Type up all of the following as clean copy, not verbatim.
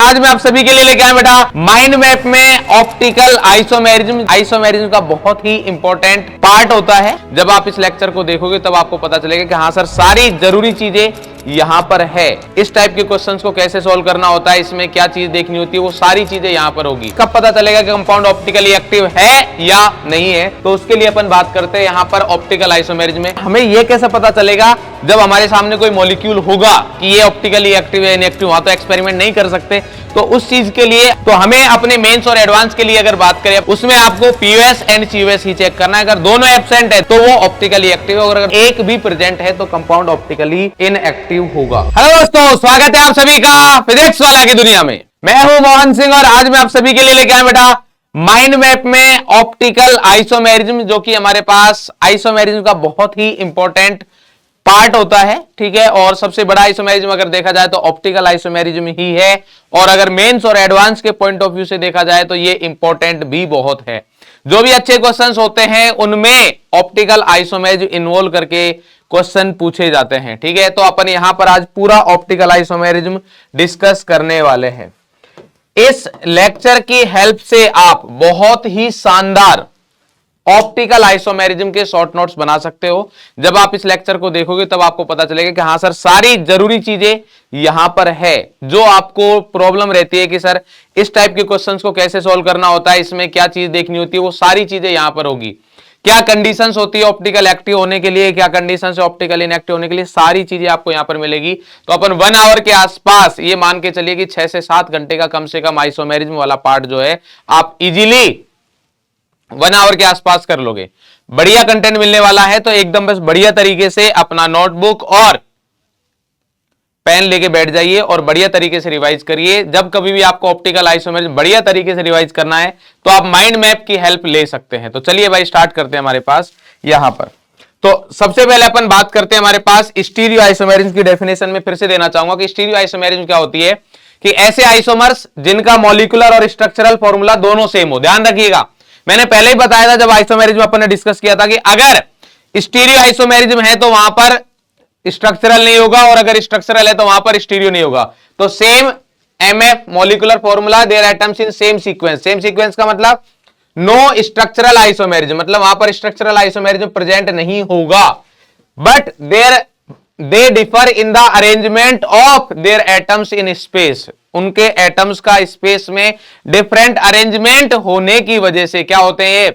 आज मैं आप सभी के लिए लेके आया बेटा माइंड मैप में ऑप्टिकल आइसोमेरिज्म। आइसोमेरिज्म का बहुत ही इंपॉर्टेंट पार्ट होता है। जब आप इस लेक्चर को देखोगे तब आपको पता चलेगा कि हाँ सर सारी जरूरी चीजें यहाँ पर है। इस टाइप के क्वेश्चंस को कैसे सॉल्व करना होता है, इसमें क्या चीज देखनी होती है, वो सारी चीजें यहाँ पर होगी। कब पता चलेगा कि कंपाउंड ऑप्टिकली एक्टिव है या नहीं है, तो उसके लिए अपन बात करते हैं यहाँ पर ऑप्टिकल आइसोमेरिज्म में। हमें ये कैसे पता चलेगा, जब हमारे सामने कोई मॉलिक्यूल होगा कि ये ऑप्टिकली एक्टिव है इनएक्टिव, वहां तो एक्सपेरिमेंट नहीं कर सकते। तो उस चीज के लिए तो हमें अपने मेंस और एडवांस के लिए अगर बात करें, उसमें आपको पीओएस एंड सीओएस ही चेक करना है। अगर दोनों एब्सेंट है तो वो ऑप्टिकली एक्टिव है, और अगर एक भी प्रेजेंट है तो कंपाउंड ऑप्टिकली इनएक्टिव होगा। हेलो दोस्तों, स्वागत है आप सभी का फिजिक्स वाला की दुनिया में। मैं हूं मोहन सिंह और आज मैं आप सभी के लिए लेके आया बेटा माइंड मैप में ऑप्टिकल आइसोमेरिज्म, जो कि हमारे पास आइसोमेरिज्म का बहुत ही इंपॉर्टेंट पार्ट होता है। ठीक है, और सबसे बड़ा आइसोमेरिज्म अगर देखा जाए तो ऑप्टिकल आइसोमेरिज्म ही है, और अगर मेंस और एडवांस के पॉइंट ऑफ व्यू से देखा जाए तो ये इंपॉर्टेंट भी बहुत है। जो भी अच्छे क्वेश्चंस होते हैं उनमें ऑप्टिकल आइसोमेरिज्म इन्वॉल्व करके क्वेश्चन पूछे जाते हैं। ठीक है, तो अपन यहां पर आज पूरा ऑप्टिकल आइसोमेरिज्म डिस्कस करने वाले हैं। इस लेक्चर की हेल्प से आप बहुत ही शानदार ऑप्टिकल आइसोमेरिज्म के शॉर्ट नोट्स बना सकते हो। जब आप इस लेक्चर को देखोगे तब आपको पता चलेगा कि हाँ सर सारी जरूरी चीजें यहां पर है। जो आपको प्रॉब्लम रहती है कि सर इस टाइप के क्वेश्चंस को कैसे सॉल्व करना होता है, इसमें क्या चीज देखनी होती है, वो सारी चीजें यहां पर होगी। क्या कंडीशंस होती है ऑप्टिकल एक्टिव होने के लिए, क्या कंडीशंस है ऑप्टिकल इनएक्टिव होने के लिए, सारी चीजें आपको यहां पर मिलेगी। तो अपन 1 आवर के आसपास ये मान के चलिए कि 6 से 7 घंटे का कम से कम आइसोमेरिज्म वाला पार्ट जो है आप इजीली 1 आवर के आसपास कर लोगे। बढ़िया कंटेंट मिलने वाला है, तो एकदम बस बढ़िया तरीके से अपना नोटबुक और पेन लेके बैठ जाइए और बढ़िया तरीके से रिवाइज करिए। जब कभी भी आपको ऑप्टिकल आइसोमेरिज्म बढ़िया तरीके से रिवाइज करना है तो आप माइंड मैप की हेल्प ले सकते हैं। तो चलिए भाई स्टार्ट करते हैं हमारे पास यहां पर। तो सबसे पहले अपन बात करते हैं हमारे पास स्टीरियो आइसोमेरिज्म की डेफिनेशन में फिर से देना चाहूंगा कि स्टीरियो आइसोमेरिज्म क्या होती है, कि ऐसे आइसोमर्स जिनका मॉलिक्यूलर और स्ट्रक्चरल फॉर्मूला दोनों सेम हो। ध्यान रखिएगा, मैंने पहले ही बताया था जब आइसोमेरिज्म अपन ने डिस्कस किया था कि अगर स्टीरियो आइसोमेरिज्म है तो वहां पर स्ट्रक्चरल नहीं होगा, और अगर स्ट्रक्चरल है तो वहां पर स्टीरियो नहीं होगा। तो same MF molecular formula, there atoms in same sequence. Same sequence का मतलब नो स्ट्रक्चरल आइसोमेरिज्म, मतलब वहां पर स्ट्रक्चरल आइसोमेरिज्म प्रेजेंट नहीं होगा, but they differ in the arrangement of their atoms in space. उनके एटम्स का स्पेस में डिफरेंट अरेंजमेंट होने की वजह से क्या होते हैं,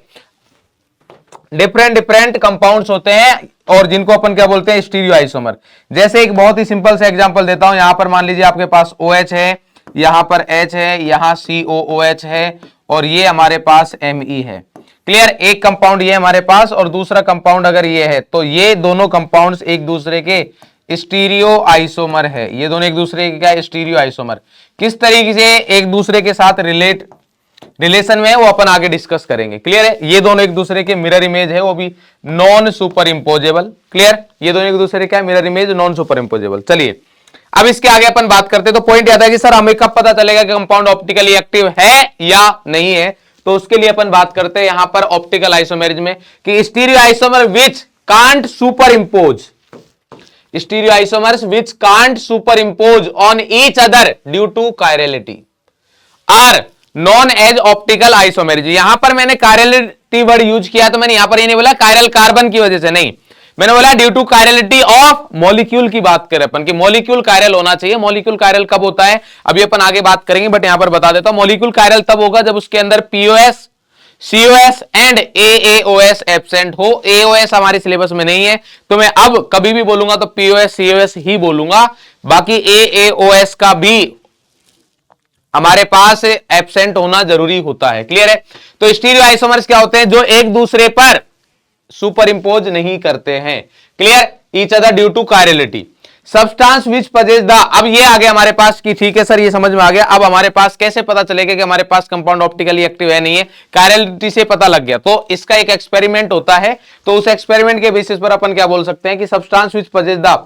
डिफरेंट कंपाउंड्स होते हैं, और जिनको अपन क्या बोलते हैं, स्टीरियो आइसोमर। जैसे एक बहुत ही सिंपल सा एग्जांपल देता हूं। यहां पर मान लीजिए आपके पास OH है, यहां पर H है, यहां COOH है, और ये हमारे पास Me है। क्लियर, एक कंपाउंड ये हमारे पास और दूसरा कंपाउंड अगर ये है, तो ये दोनों कंपाउंड्स एक दूसरे के स्टीरियो आइसोमर है। ये दोनों एक दूसरे के क्या, स्टीरियो आइसोमर। किस तरीके से एक दूसरे के साथ रिलेशन में है वो अपन आगे डिस्कस करेंगे। क्लियर है, ये दोनों एक दूसरे के मिरर इमेज है, वो भी नॉन सुपर इंपोजेबल। क्लियर, ये दोनों एक दूसरे का मिरर इमेज, नॉन सुपर इंपोजेबल। चलिए अब इसके आगे अपन बात करते हैं। तो पॉइंट याद है कि सर हमें कब पता चलेगा कि कंपाउंड ऑप्टिकली एक्टिव है या नहीं है, तो उसके लिए अपन बात करते हैं यहां पर ऑप्टिकल आइसोमेरिज्म में कि stereo isomer which can't superimpose, stereo isomers which can't superimpose on each other due to chirality are known as optical isomerism. यहां पर मैंने कायरलिटी वर्ड यूज किया, तो मैंने यहां पर ये नहीं बोला कायरल कार्बन की वजह से, नहीं, मैंने बोला due to chirality of molecule की बात करें अपन कि मॉलिक्यूल कायरल होना चाहिए। मॉलिक्यूल कायरल कब होता है अभी अपन आगे बात करेंगे, बट यहां पर बता देता हूं मॉलिक्यूल कायरल तब होगा जब उसके अंदर POS, COS and AAOS absent हो। AOS हमारे सिलेबस में नहीं है, तो मैं अब कभी भी बोलूंगा तो POS COS ही बोलूंगा, बाकी AAOS का भी हमारे पास एब्सेंट होना जरूरी होता है। क्लियर है, तो स्टीरियो आइसोमर्स क्या होते हैं, जो एक दूसरे पर सुपर इंपोज नहीं करते हैं। Clear, each other due to chirality. Substance which possess the, अब ये आ गया हमारे पास कि ठीक है सर ये समझ में आ गया। अब हमारे पास कैसे पता चलेगा कि हमारे पास कंपाउंड ऑप्टिकली एक्टिव है नहीं है, कायरलिटी से पता लग गया। तो इसका एक एक्सपेरिमेंट होता है, तो उस एक्सपेरिमेंट के बेसिस पर अपन क्या बोल सकते हैं कि substance which possess the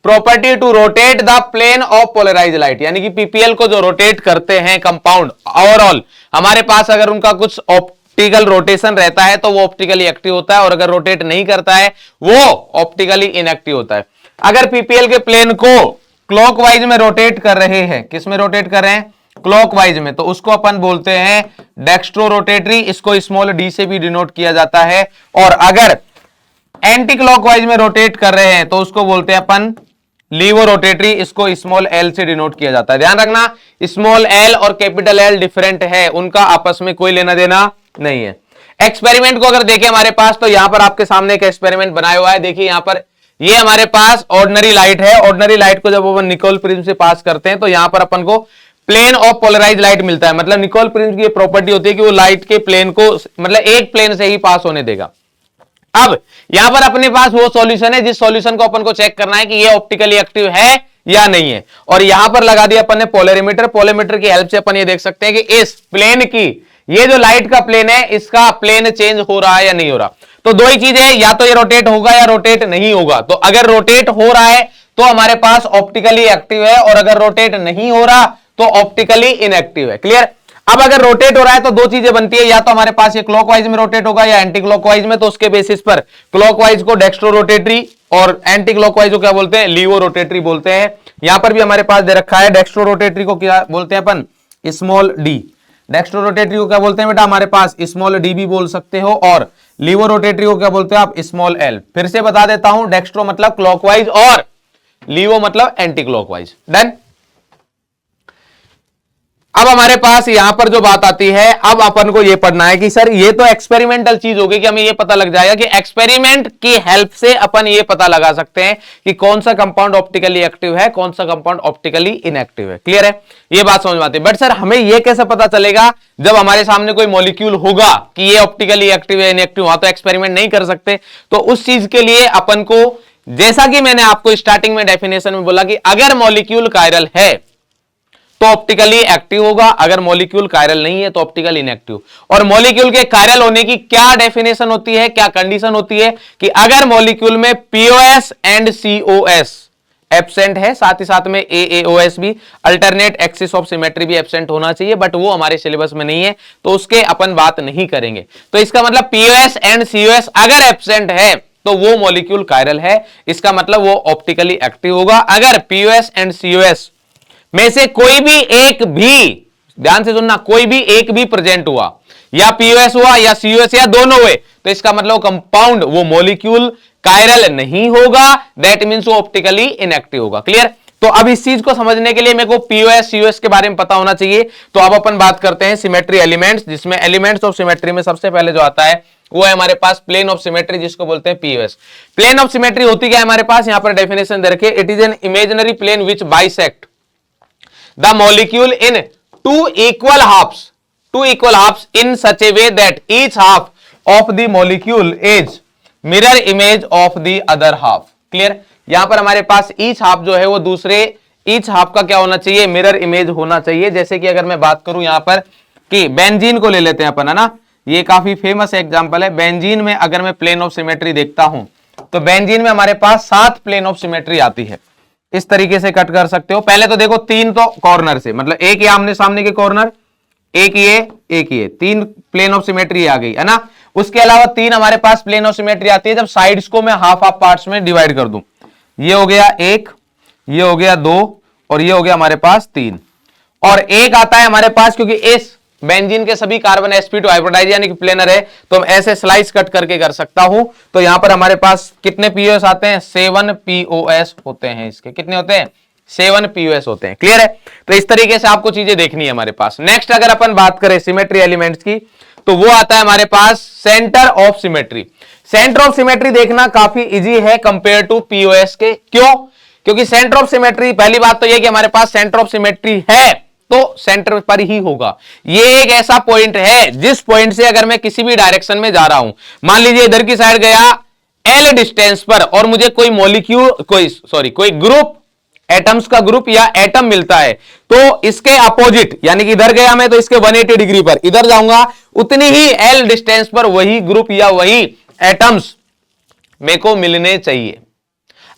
property to rotate the plane of polarise light, यानी कि पीपीएल को जो रोटेट करते हैं कंपाउंड, ओवरऑल हमारे पास अगर उनका कुछ ऑप्टिकल रोटेशन रहता है तो वो ऑप्टिकली एक्टिव होता है, और अगर रोटेट नहीं करता है वो ऑप्टिकली इनएक्टिव होता है। अगर पीपीएल के प्लेन को क्लॉकवाइज में रोटेट कर रहे हैं, किस में रोटेट कर रहे हैं, क्लॉकवाइज में, तो उसको अपन बोलते हैं डेक्स्ट्रो रोटेटरी, इसको स्मॉल डी से भी डिनोट किया जाता है। और अगर एंटी क्लॉकवाइज में रोटेट कर रहे हैं तो उसको बोलते हैं अपन लीवो रोटेटरी, इसको स्मॉल एल से डिनोट किया जाता है। ध्यान रखना, स्मॉल एल और कैपिटल एल डिफरेंट है, उनका आपस में कोई लेना देना नहीं है। एक्सपेरिमेंट को अगर देखें हमारे पास, तो यहां पर आपके सामने एक एक्सपेरिमेंट बनाया हुआ है। देखिए यहां पर ये हमारे पास ऑर्डिनरी लाइट है। ऑर्डिनरी लाइट को जब अपन निकोल प्रिज्म से पास करते हैं तो यहां पर अपन को प्लेन ऑफ पोलराइज लाइट मिलता है। मतलब निकोल प्रिज्म की प्रॉपर्टी होती है कि वो लाइट के प्लेन को मतलब एक प्लेन से ही पास होने देगा। अब यहां पर अपने पास वो सॉल्यूशन है जिस सॉल्यूशन को अपन को चेक करना है कि ये ऑप्टिकली एक्टिव है या नहीं है। और यहां पर लगा दिया अपन ने पोलरीमीटर। पोलरीमीटर की हेल्प से अपन ये देख सकते हैं कि इस प्लेन की, ये जो लाइट का प्लेन है, इसका प्लेन चेंज हो रहा है या नहीं हो रहा। तो दो ही चीजें हैं, या तो ये रोटेट होगा या रोटेट नहीं होगा। तो अगर रोटेट हो रहा है तो हमारे पास ऑप्टिकली एक्टिव है, और अगर रोटेट नहीं हो रहा तो ऑप्टिकली इनएक्टिव है। क्लियर। अब अगर रोटेट हो रहा है तो दो चीजें बनती है, या तो हमारे पास ये क्लॉकवाइज में रोटेट होगा या एंटी क्लॉकवाइज में। तो उसके बेसिस पर क्लॉकवाइज को डेक्स्ट्रो रोटेटरी और एंटी क्लॉकवाइज को क्या बोलते हैं, लीवो रोटेटरी बोलते हैं। यहां पर भी हमारे पास दे रखा है डेक्स्ट्रो रोटेटरी को क्या बोलते हैं अपन, स्मॉल डी। डेक्स्ट्रो रोटेटरी को क्या बोलते हैं बेटा, हमारे पास स्मॉल डी भी बोल सकते हो, और लीवो रोटेटरी को क्या बोलते हैं आप, स्मॉल एल। फिर से बता देता हूं, डेक्स्ट्रो मतलब क्लॉकवाइज और लीवो मतलब एंटी क्लॉकवाइज। डन। अब हमारे पास यहां पर जो बात आती है, अब अपन को यह पढ़ना है कि सर ये तो एक्सपेरिमेंटल चीज होगी कि हमें यह पता लग जाएगा कि एक्सपेरिमेंट की हेल्प से अपन ये पता लगा सकते हैं कि कौन सा कंपाउंड ऑप्टिकली एक्टिव है, कौन सा कंपाउंड ऑप्टिकली इनएक्टिव है। क्लियर है, ये बात समझ में आती है। बट सर हमें यह कैसे पता चलेगा जब हमारे सामने कोई मॉलिक्यूल होगा कि ये ऑप्टिकली एक्टिव है इनएक्टिव, वहां तो एक्सपेरिमेंट नहीं कर सकते। तो उस चीज के लिए अपन को, जैसा कि मैंने आपको स्टार्टिंग में डेफिनेशन में बोला कि अगर मॉलिक्यूल कायरल है तो ऑप्टिकली एक्टिव होगा, अगर मॉलिक्यूल कायरल नहीं है तो ऑप्टिकल इनएक्टिव। और मॉलिक्यूल के कायरल होने की क्या डेफिनेशन होती है, क्या कंडीशन होती है, कि अगर मॉलिक्यूल में पीओएस एंड सीओएस एब्सेंट है, साथ ही साथ में एएओएस भी, अल्टरनेट एक्सिस ऑफ सिमेट्री भी एब्सेंट होना चाहिए, बट वो हमारे सिलेबस में नहीं है तो उसके अपन बात नहीं करेंगे। तो इसका मतलब पीओएस एंड सीओएस अगर एब्सेंट है तो वो मॉलिक्यूल कायरल है, इसका मतलब वो ऑप्टिकली एक्टिव होगा। अगर पीओएस एंड सीओएस में से कोई भी एक भी, ध्यान से सुनना, कोई भी एक भी प्रेजेंट हुआ, या पीओएस हुआ या सीओएस या दोनों हुए, तो इसका मतलब कंपाउंड, वो मॉलिक्यूल कायरल नहीं होगा। दैट मींस वो ऑप्टिकली इनएक्टिव होगा। क्लियर। तो अब इस चीज को समझने के लिए मेरे को पीओएस सीओएस के बारे में पता होना चाहिए। तो अब अपन बात करते हैं सिमेट्री एलिमेंट्स, जिसमें एलिमेंट्स ऑफ सिमेट्री में सबसे पहले जो आता है वो है हमारे पास प्लेन ऑफ सिमेट्री, जिसको बोलते हैं पीओएस। प्लेन ऑफ सिमेट्री होती क्या है हमारे पास, यहां पर डेफिनेशन दे रखी है, it is an imaginary plane which bisect the molecule in two equal halves in such a way that each half of the molecule is mirror image of the other half। Clear. यहां पर हमारे पास each half जो है वो दूसरे each half का क्या होना चाहिए, मिरर इमेज होना चाहिए। जैसे कि अगर मैं बात करूं यहां पर कि बेंजीन को ले लेते हैं अपन, है ना, ये काफी फेमस एग्जांपल है। बेंजीन में अगर मैं प्लेन ऑफ सिमेट्री देखता हूं तो बेंजीन में हमारे पास 7 प्लेन ऑफ सिमेट्री आती है। इस तरीके से कट कर सकते हो। पहले तो देखो 3 तो कॉर्नर से, मतलब एक ये आमने सामने के कॉर्नर, एक ये 3 प्लेन ऑफ सिमेट्री आ गई, है ना। उसके अलावा 3 हमारे पास प्लेन ऑफ सिमेट्री आती है जब साइड्स को मैं हाफ हाफ पार्ट्स में डिवाइड कर दूं। ये हो गया 1, ये हो गया 2, और ये हो गया हमारे पास 3। और एक आता है हमारे पास, क्योंकि इस बेंजीन के सभी कार्बन sp2 हाइब्रिडाइज यानी कि प्लेनर है, तो हम ऐसे स्लाइस कट करके कर सकता हूं। तो यहां पर हमारे पास कितने पीओएस आते हैं, 7 पीओएस होते हैं। इसके कितने होते हैं, 7 पीओएस होते हैं। क्लियर है। तो इस तरीके से आपको चीजें देखनी है हमारे पास। नेक्स्ट अगर अपन बात करें सिमेट्री एलिमेंट्स की, तो वो आता है हमारे पास centre of symmetry. Centre of symmetry देखना काफी इजी है कंपेयर टू पीओएस के। क्यों, क्योंकि सेंटर ऑफ सिमेट्री, पहली बात तो यह कि हमारे पास सेंटर ऑफ सिमेट्री है तो सेंटर पर ही होगा। ये एक ऐसा पॉइंट है जिस पॉइंट से अगर मैं किसी भी डायरेक्शन में जा रहा हूं, मान लीजिए इधर की साइड गया एल डिस्टेंस पर, और मुझे कोई मॉलिक्यूल कोई ग्रुप, एटम्स का ग्रुप या एटम मिलता है, तो इसके अपोजिट, यानी कि इधर गया मैं तो इसके 180 डिग्री पर, इधर जाऊंगा उतनी ही एल डिस्टेंस पर वही ग्रुप या वही एटम्स मेरे को मिलने चाहिए।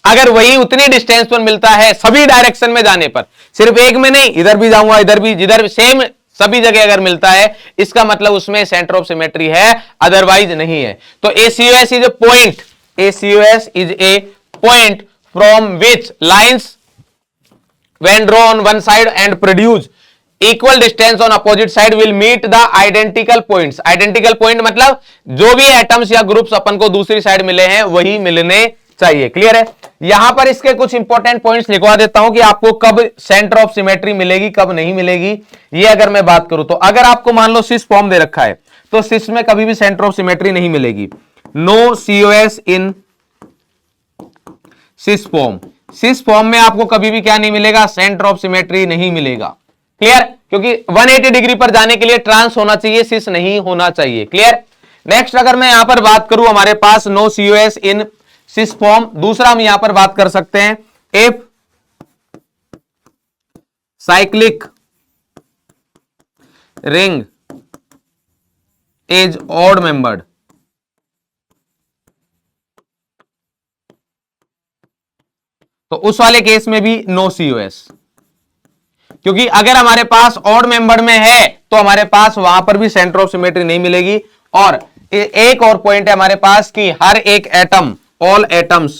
अगर वही उतनी डिस्टेंस पर मिलता है सभी डायरेक्शन में जाने पर, सिर्फ एक में नहीं, इधर भी जाऊंगा इधर भी, जिधर सेम सभी जगह अगर मिलता है, इसका मतलब उसमें सेंटर ऑफ सिमेट्री है, अदरवाइज नहीं है। तो ACOS is a point, ACOS is a point from which lines when drawn on one side and produce equal distance on opposite side will meet the identical points. Identical point मतलब जो भी atoms या groups अपन को दूसरी side मिले हैं वही मिलने चाहिए। क्लियर है? यहां पर इसके कुछ इंपॉर्टेंट पॉइंट्स लिखवा देता हूं कि आपको कब सेंटर ऑफ सिमेट्री मिलेगी, कब नहीं मिलेगी। ये अगर मैं बात करूं तो अगर आपको मान लो सिस फॉर्म दे रखा है तो सिस में कभी भी सेंटर ऑफ सिमेट्री नहीं मिलेगी। नो सीओएस इन सिस फॉर्म। सिस फॉर्म में आपको कभी भी क्या नहीं मिलेगा, सेंटर ऑफ सिमेट्री नहीं मिलेगा। क्लियर? क्योंकि 180 डिग्री पर जाने के लिए ट्रांस होना चाहिए, सिस नहीं होना चाहिए। क्लियर? नेक्स्ट अगर मैं यहां पर बात करूं, हमारे पास नो सीओएस इन सिस फॉर्म। दूसरा हम यहां पर बात कर सकते हैं if cyclic ring is odd membered. तो उस वाले केस में भी नो सीओएस, क्योंकि अगर हमारे पास ऑड मेंबर में है तो हमारे पास वहां पर भी सेंटर ऑफ सिमेट्री नहीं मिलेगी। और एक और पॉइंट है हमारे पास कि हर एक atom, all atoms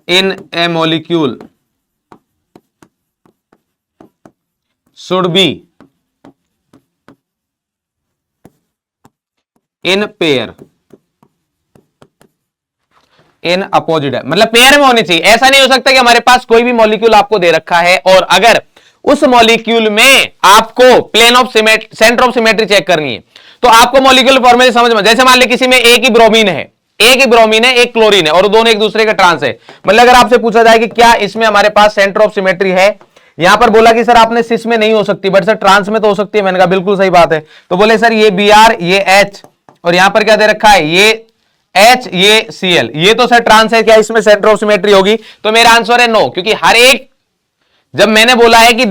in A molecule should be in pair in opposite है, मतलब पेयर में होनी चाहिए। ऐसा नहीं हो सकता कि हमारे पास कोई भी मॉलिक्यूल आपको दे रखा है और अगर उस मॉलिक्यूल में आपको plane of centre of symmetry check करनी है तो आपको मॉलिक्यूल फॉर्मूले समझ में, जैसे मान ली किसी में एक ही ब्रोमीन है, एक क्लोरीन है और दोनों एक दूसरे के ट्रांस है। मतलब अगर आपसे पूछा जाए कि क्या इसमें हमारे पास सेंटर ऑफ सिमेट्री है, यहां पर बोला कि सर आपने सिस में नहीं हो सकती बट सर ट्रांस में तो हो सकती है। मैंने कहा बिल्कुल सही बात है। तो बोले सर ये Br, ये H और यहां पर क्या दे रखा है, ये H, ये Cl, ये तो सर ट्रांस है, क्या इसमें सेंटर ऑफ सिमेट्री होगी? तो मेरा आंसर है नो, क्योंकि हर एक, जब मैंने बोला है कि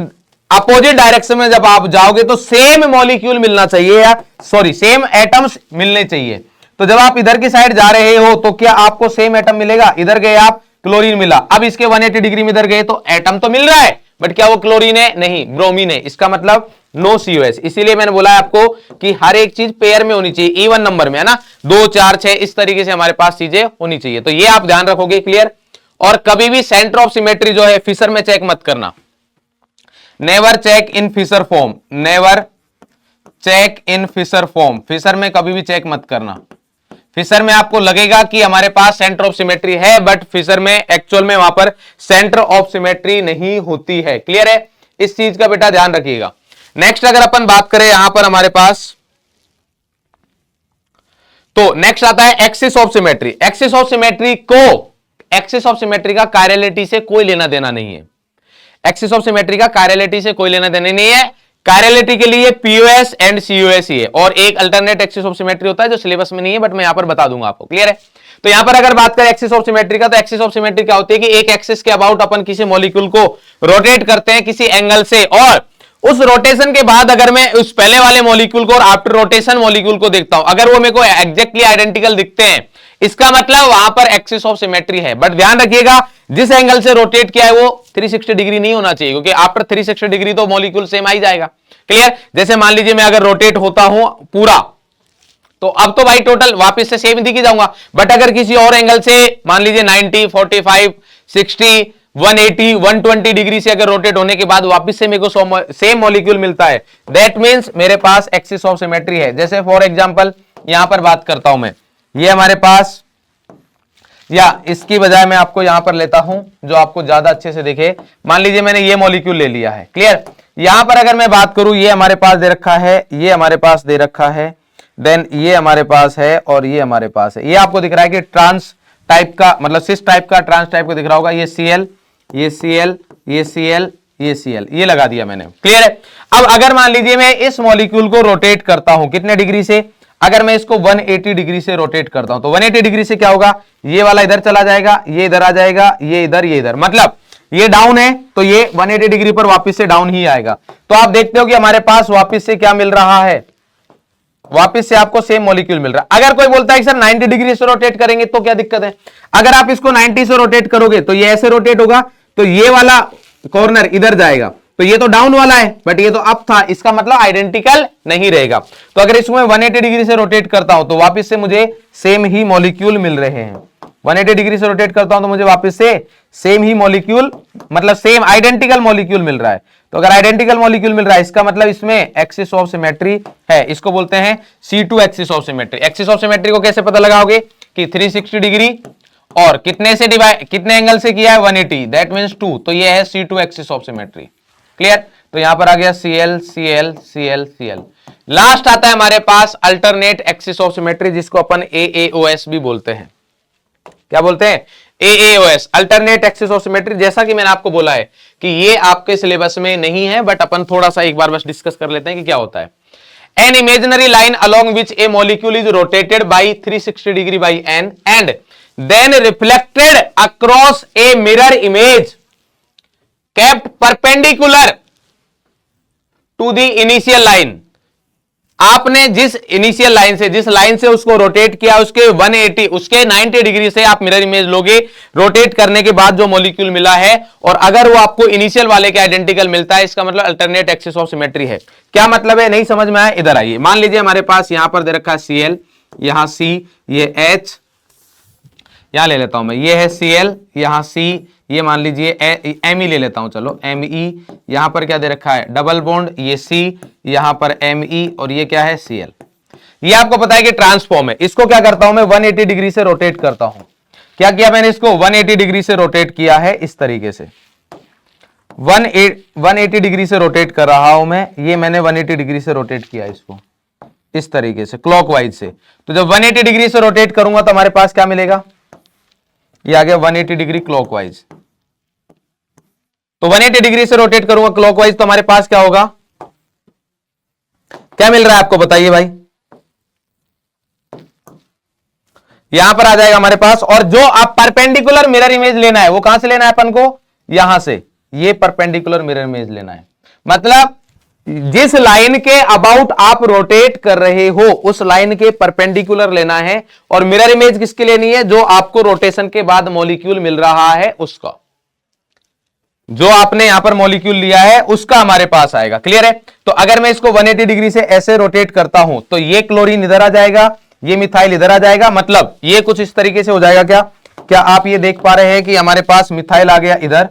अपोजिट डायरेक्शन में जब आप जाओगे तो सेम मॉलिक्यूल मिलना चाहिए, या सॉरी सेम एटम्स मिलने चाहिए। तो जब आप इधर की साइड जा रहे हो तो क्या आपको सेम एटम मिलेगा? इधर गए आप, क्लोरीन मिला, अब इसके 180 डिग्री में इधर गए तो एटम तो मिल रहा है बट क्या वो क्लोरीन है? नहीं, ब्रोमीन है। इसका मतलब नो सीओएस। इसीलिए मैंने बोला है आपको कि हर एक चीज पेयर में होनी चाहिए, इवन नंबर में, है ना, 2 4 6 इस तरीके से हमारे पास चीजें होनी चाहिए। तो ये आप ध्यान रखोगे। क्लियर? और कभी भी सेंटर ऑफ सिमेट्री जो है फिशर में चेक मत करना। Never check in Fischer form, never check in Fischer form. Fischer में कभी भी चेक मत करना। फिशर में आपको लगेगा कि हमारे पास सेंटर ऑफ सिमेट्री है बट फिशर में एक्चुअल में वहां पर सेंटर ऑफ सिमेट्री नहीं होती है। क्लियर है? इस चीज का बेटा ध्यान रखिएगा। नेक्स्ट अगर अपन बात करें यहां पर हमारे पास, तो नेक्स्ट आता है axis of symmetry. Axis of symmetry का कायरलिटी से कोई लेना देना नहीं है। एक्सिस ऑफ सिमेट्री का कायरलिटी से कोई लेना देना नहीं है। कायरलिटी के लिए पीओएस एंड सीओएस ही है और एक अल्टरनेट एक्सिस ऑफ सिमेट्री होता है जो सिलेबस में नहीं है बट मैं यहां पर बता दूंगा आपको। क्लियर है? तो यहां पर अगर बात करें एक्सिस ऑफ सिमेट्री का, तो एक्सिस ऑफ सिमेट्री क्या होती है कि एक एक्सिस के अबाउट अपन किसी मॉलिक्यूल को रोटेट करते हैं किसी एंगल से, और उस रोटेशन के बाद अगर मैं उस पहले वाले मॉलिक्यूल को और आफ्टर रोटेशन मॉलिक्यूल को देखता हूं, अगर वो मेरे को एग्जैक्टली आइडेंटिकल दिखते हैं, इसका मतलब वहां पर एक्सिस ऑफ सिमेट्री है। बट ध्यान रखिएगा जिस एंगल से रोटेट किया है वो 360 डिग्री नहीं होना चाहिए, क्योंकि आफ्टर 360 डिग्री तो मॉलिक्यूल सेम आ ही जाएगा। क्लियर? जैसे मान लीजिए मैं अगर रोटेट होता हूं पूरा, तो अब तो भाई टोटल वापस से सेम दिख ही जाऊंगा। बट अगर किसी और एंगल से मान लीजिए 90, 45, 60, 180, 120 डिग्री से अगर रोटेट होने के बाद वापस से मेरे को सेम मॉलिक्यूल मिलता है, दैट मींस मेरे पास एक्सिस ऑफ सिमेट्री है। जैसे फॉर एग्जांपल यहां पर बात करता हूं मैं, ये हमारे पास, या इसकी बजाय मैं आपको यहां पर लेता हूं जो आपको ज्यादा अच्छे से दिखे। मान लीजिए मैंने ये मॉलिक्यूल ले लिया है। क्लियर? यहां पर अगर मैं बात करूं, ये हमारे पास दे रखा है, ये हमारे पास दे रखा है, देन ये हमारे पास है और ये हमारे पास है। ये आपको दिख रहा है कि ट्रांस टाइप का, मतलब सिस टाइप का, ट्रांस टाइप का दिख रहा होगा। ये Cl, ये Cl, ये Cl, ये Cl, ये लगा दिया मैंने। क्लियर है? अब अगर मान लीजिए मैं इस मॉलिक्यूल को रोटेट करता हूं कितने डिग्री से, अगर मैं इसको 180 डिग्री से रोटेट करता हूं तो 180 डिग्री से क्या होगा, ये वाला इधर चला जाएगा, ये इधर आ जाएगा, ये इधर, मतलब ये डाउन है तो ये 180 डिग्री पर वापस से डाउन ही आएगा। तो आप देखते हो कि हमारे पास वापस से क्या मिल रहा है, वापस से आपको सेम मॉलिक्यूल मिल रहा है। अगर कोई बोलता है कि सर 90 डिग्री से रोटेट करेंगे तो क्या दिक्कत है, अगर आप इसको 90 से रोटेट करोगे तो ये ऐसे रोटेट होगा, तो ये वाला कॉर्नर इधर जाएगा, तो ये तो डाउन वाला है बट ये तो अप था, इसका मतलब आइडेंटिकल नहीं रहेगा। तो अगर इसको मैं 180 डिग्री से रोटेट करता हूं तो वापस से मुझे सेम ही मॉलिक्यूल मिल रहे हैं, 180 डिग्री से रोटेट करता हूं तो मुझे वापस से सेम ही मॉलिक्यूल, मतलब सेम आइडेंटिकल मॉलिक्यूल मिल रहा है। तो अगर आइडेंटिकल मॉलिक्यूल मिल रहा है इसका मतलब इसमें एक्सिस ऑफ सिमेट्री है, इसको बोलते हैं C2 axis of symmetry. Axis of symmetry को कैसे पता लगाओगे कि 360 डिग्री और कितने से डिवाइड, कितने एंगल से किया है 180, दैट मींस 2, तो ये है C2 axis of symmetry. Clear? तो यहां पर आ गया Cl Cl Cl Cl। Last आता है हमारे पास अल्टरनेट एक्सिस ऑफ सिमेट्री, जिसको अपन AAOS भी बोलते हैं। क्या बोलते हैं? AAOS, alternate axis of symmetry. जैसा कि मैंने आपको बोला है कि ये आपके सिलेबस में नहीं है, बट अपन थोड़ा सा एक बार बस डिस्कस कर लेते हैं कि क्या होता है। An imaginary line along which a molecule is rotated by 360 degree by n and then reflected across a mirror image kept perpendicular to the initial line. आपने जिस इनिशियल लाइन से, जिस लाइन से उसको रोटेट किया, उसके 180, उसके 90 डिग्री से आप मिरर इमेज लोगे। रोटेट करने के बाद जो मॉलिक्यूल मिला है, और अगर वो आपको इनिशियल वाले के आइडेंटिकल मिलता है, इसका मतलब अल्टरनेट एक्सिस ऑफ सिमेट्री है। क्या मतलब है? नहीं समझ में आया? इधर आइए। मान लीजिए हमारे पास यहां पर दे रखा है Cl, यहां C, ये H, यहां ले लेता हूं मैं, ये है Cl, यहां C, ये मान लीजिए Me ले लेता हूं, चलो Me, यहां पर क्या दे रखा है डबल बॉन्ड, ये C, यहां पर Me, और ये क्या है Cl। ये आपको पता है कि ट्रांसफॉर्म है। इसको क्या करता हूं मैं 180 डिग्री से रोटेट करता हूं। क्या किया मैंने? इसको 180 डिग्री से रोटेट किया है इस तरीके से। 180 डिग्री से रोटेट कर रहा हूं मैं, ये मैंने 180 डिग्री से रोटेट किया इसको इस तरीके से क्लॉकवाइज से। तो जब 180 डिग्री से रोटेट करूंगा तो हमारे पास क्या मिलेगा? ये आ गया 180 डिग्री क्लॉकवाइज। तो 180 डिग्री से रोटेट करूंगा क्लॉकवाइज तो हमारे पास क्या होगा? क्या मिल रहा है आपको बताइए भाई? यहां पर आ जाएगा हमारे पास, और जो आप परपेंडिकुलर मिरर इमेज लेना है वो कहां से लेना है अपन को? यहां से। ये परपेंडिकुलर मिरर इमेज लेना है, मतलब जिस लाइन के अबाउट आप रोटेट कर रहे हो उस लाइन के परपेंडिकुलर लेना है। और मिरर इमेज किसकी लेनी है? जो आपको रोटेशन के बाद मॉलिक्यूल मिल रहा है उसका, जो आपने यहां पर मॉलिक्यूल लिया है उसका हमारे पास आएगा। क्लियर है? तो अगर मैं इसको 180 डिग्री से ऐसे रोटेट करता हूं तो ये क्लोरीन इधर आ जाएगा, ये मिथाइल इधर आ जाएगा, मतलब ये कुछ इस तरीके से हो जाएगा। क्या आप ये देख पा रहे हैं कि हमारे पास मिथाइल आ गया इधर,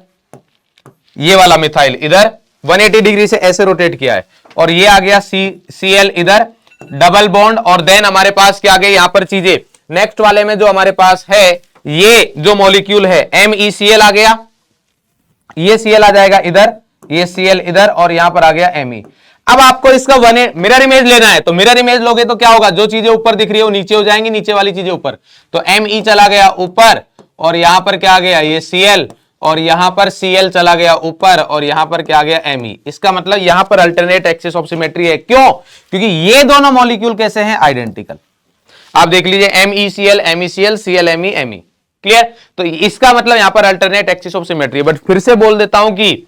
ये वाला मिथाइल इधर 180 डिग्री से ऐसे रोटेट किया है, और ये आ गया Cl इधर डबल बॉन्ड, और देन हमारे पास क्या आ गई यहां पर चीजें। नेक्स्ट वाले में जो हमारे पास है ये जो मॉलिक्यूल है MECl आ गया, ये Cl आ जाएगा इधर, ये Cl इधर, और यहां पर आ गया Me। अब आपको इसका मिरर इमेज लेना है, तो मिरर इमेज लोगे तो क्या होगा? जो चीजें ऊपर दिख रही है वो नीचे हो जाएंगी, नीचे वाली चीजें ऊपर। तो Me चला गया ऊपर, और यहां पर क्या आ गया? ये Cl, और यहां पर Cl चला गया ऊपर, और यहां पर क्या आ गया? Me। इसका मतलब यहां पर अल्टरनेट एक्सिस ऑफ सिमेट्री है। क्यों? क्योंकि ये दोनों मॉलिक्यूल कैसे हैं? आइडेंटिकल। आप देख लीजिए MECl MECl Cl Me Me। Clear? तो इसका मतलब यहां पर अल्टरनेट एक्सिस ऑफ सिमेट्री है। बट फिर से बोल देता हूं कि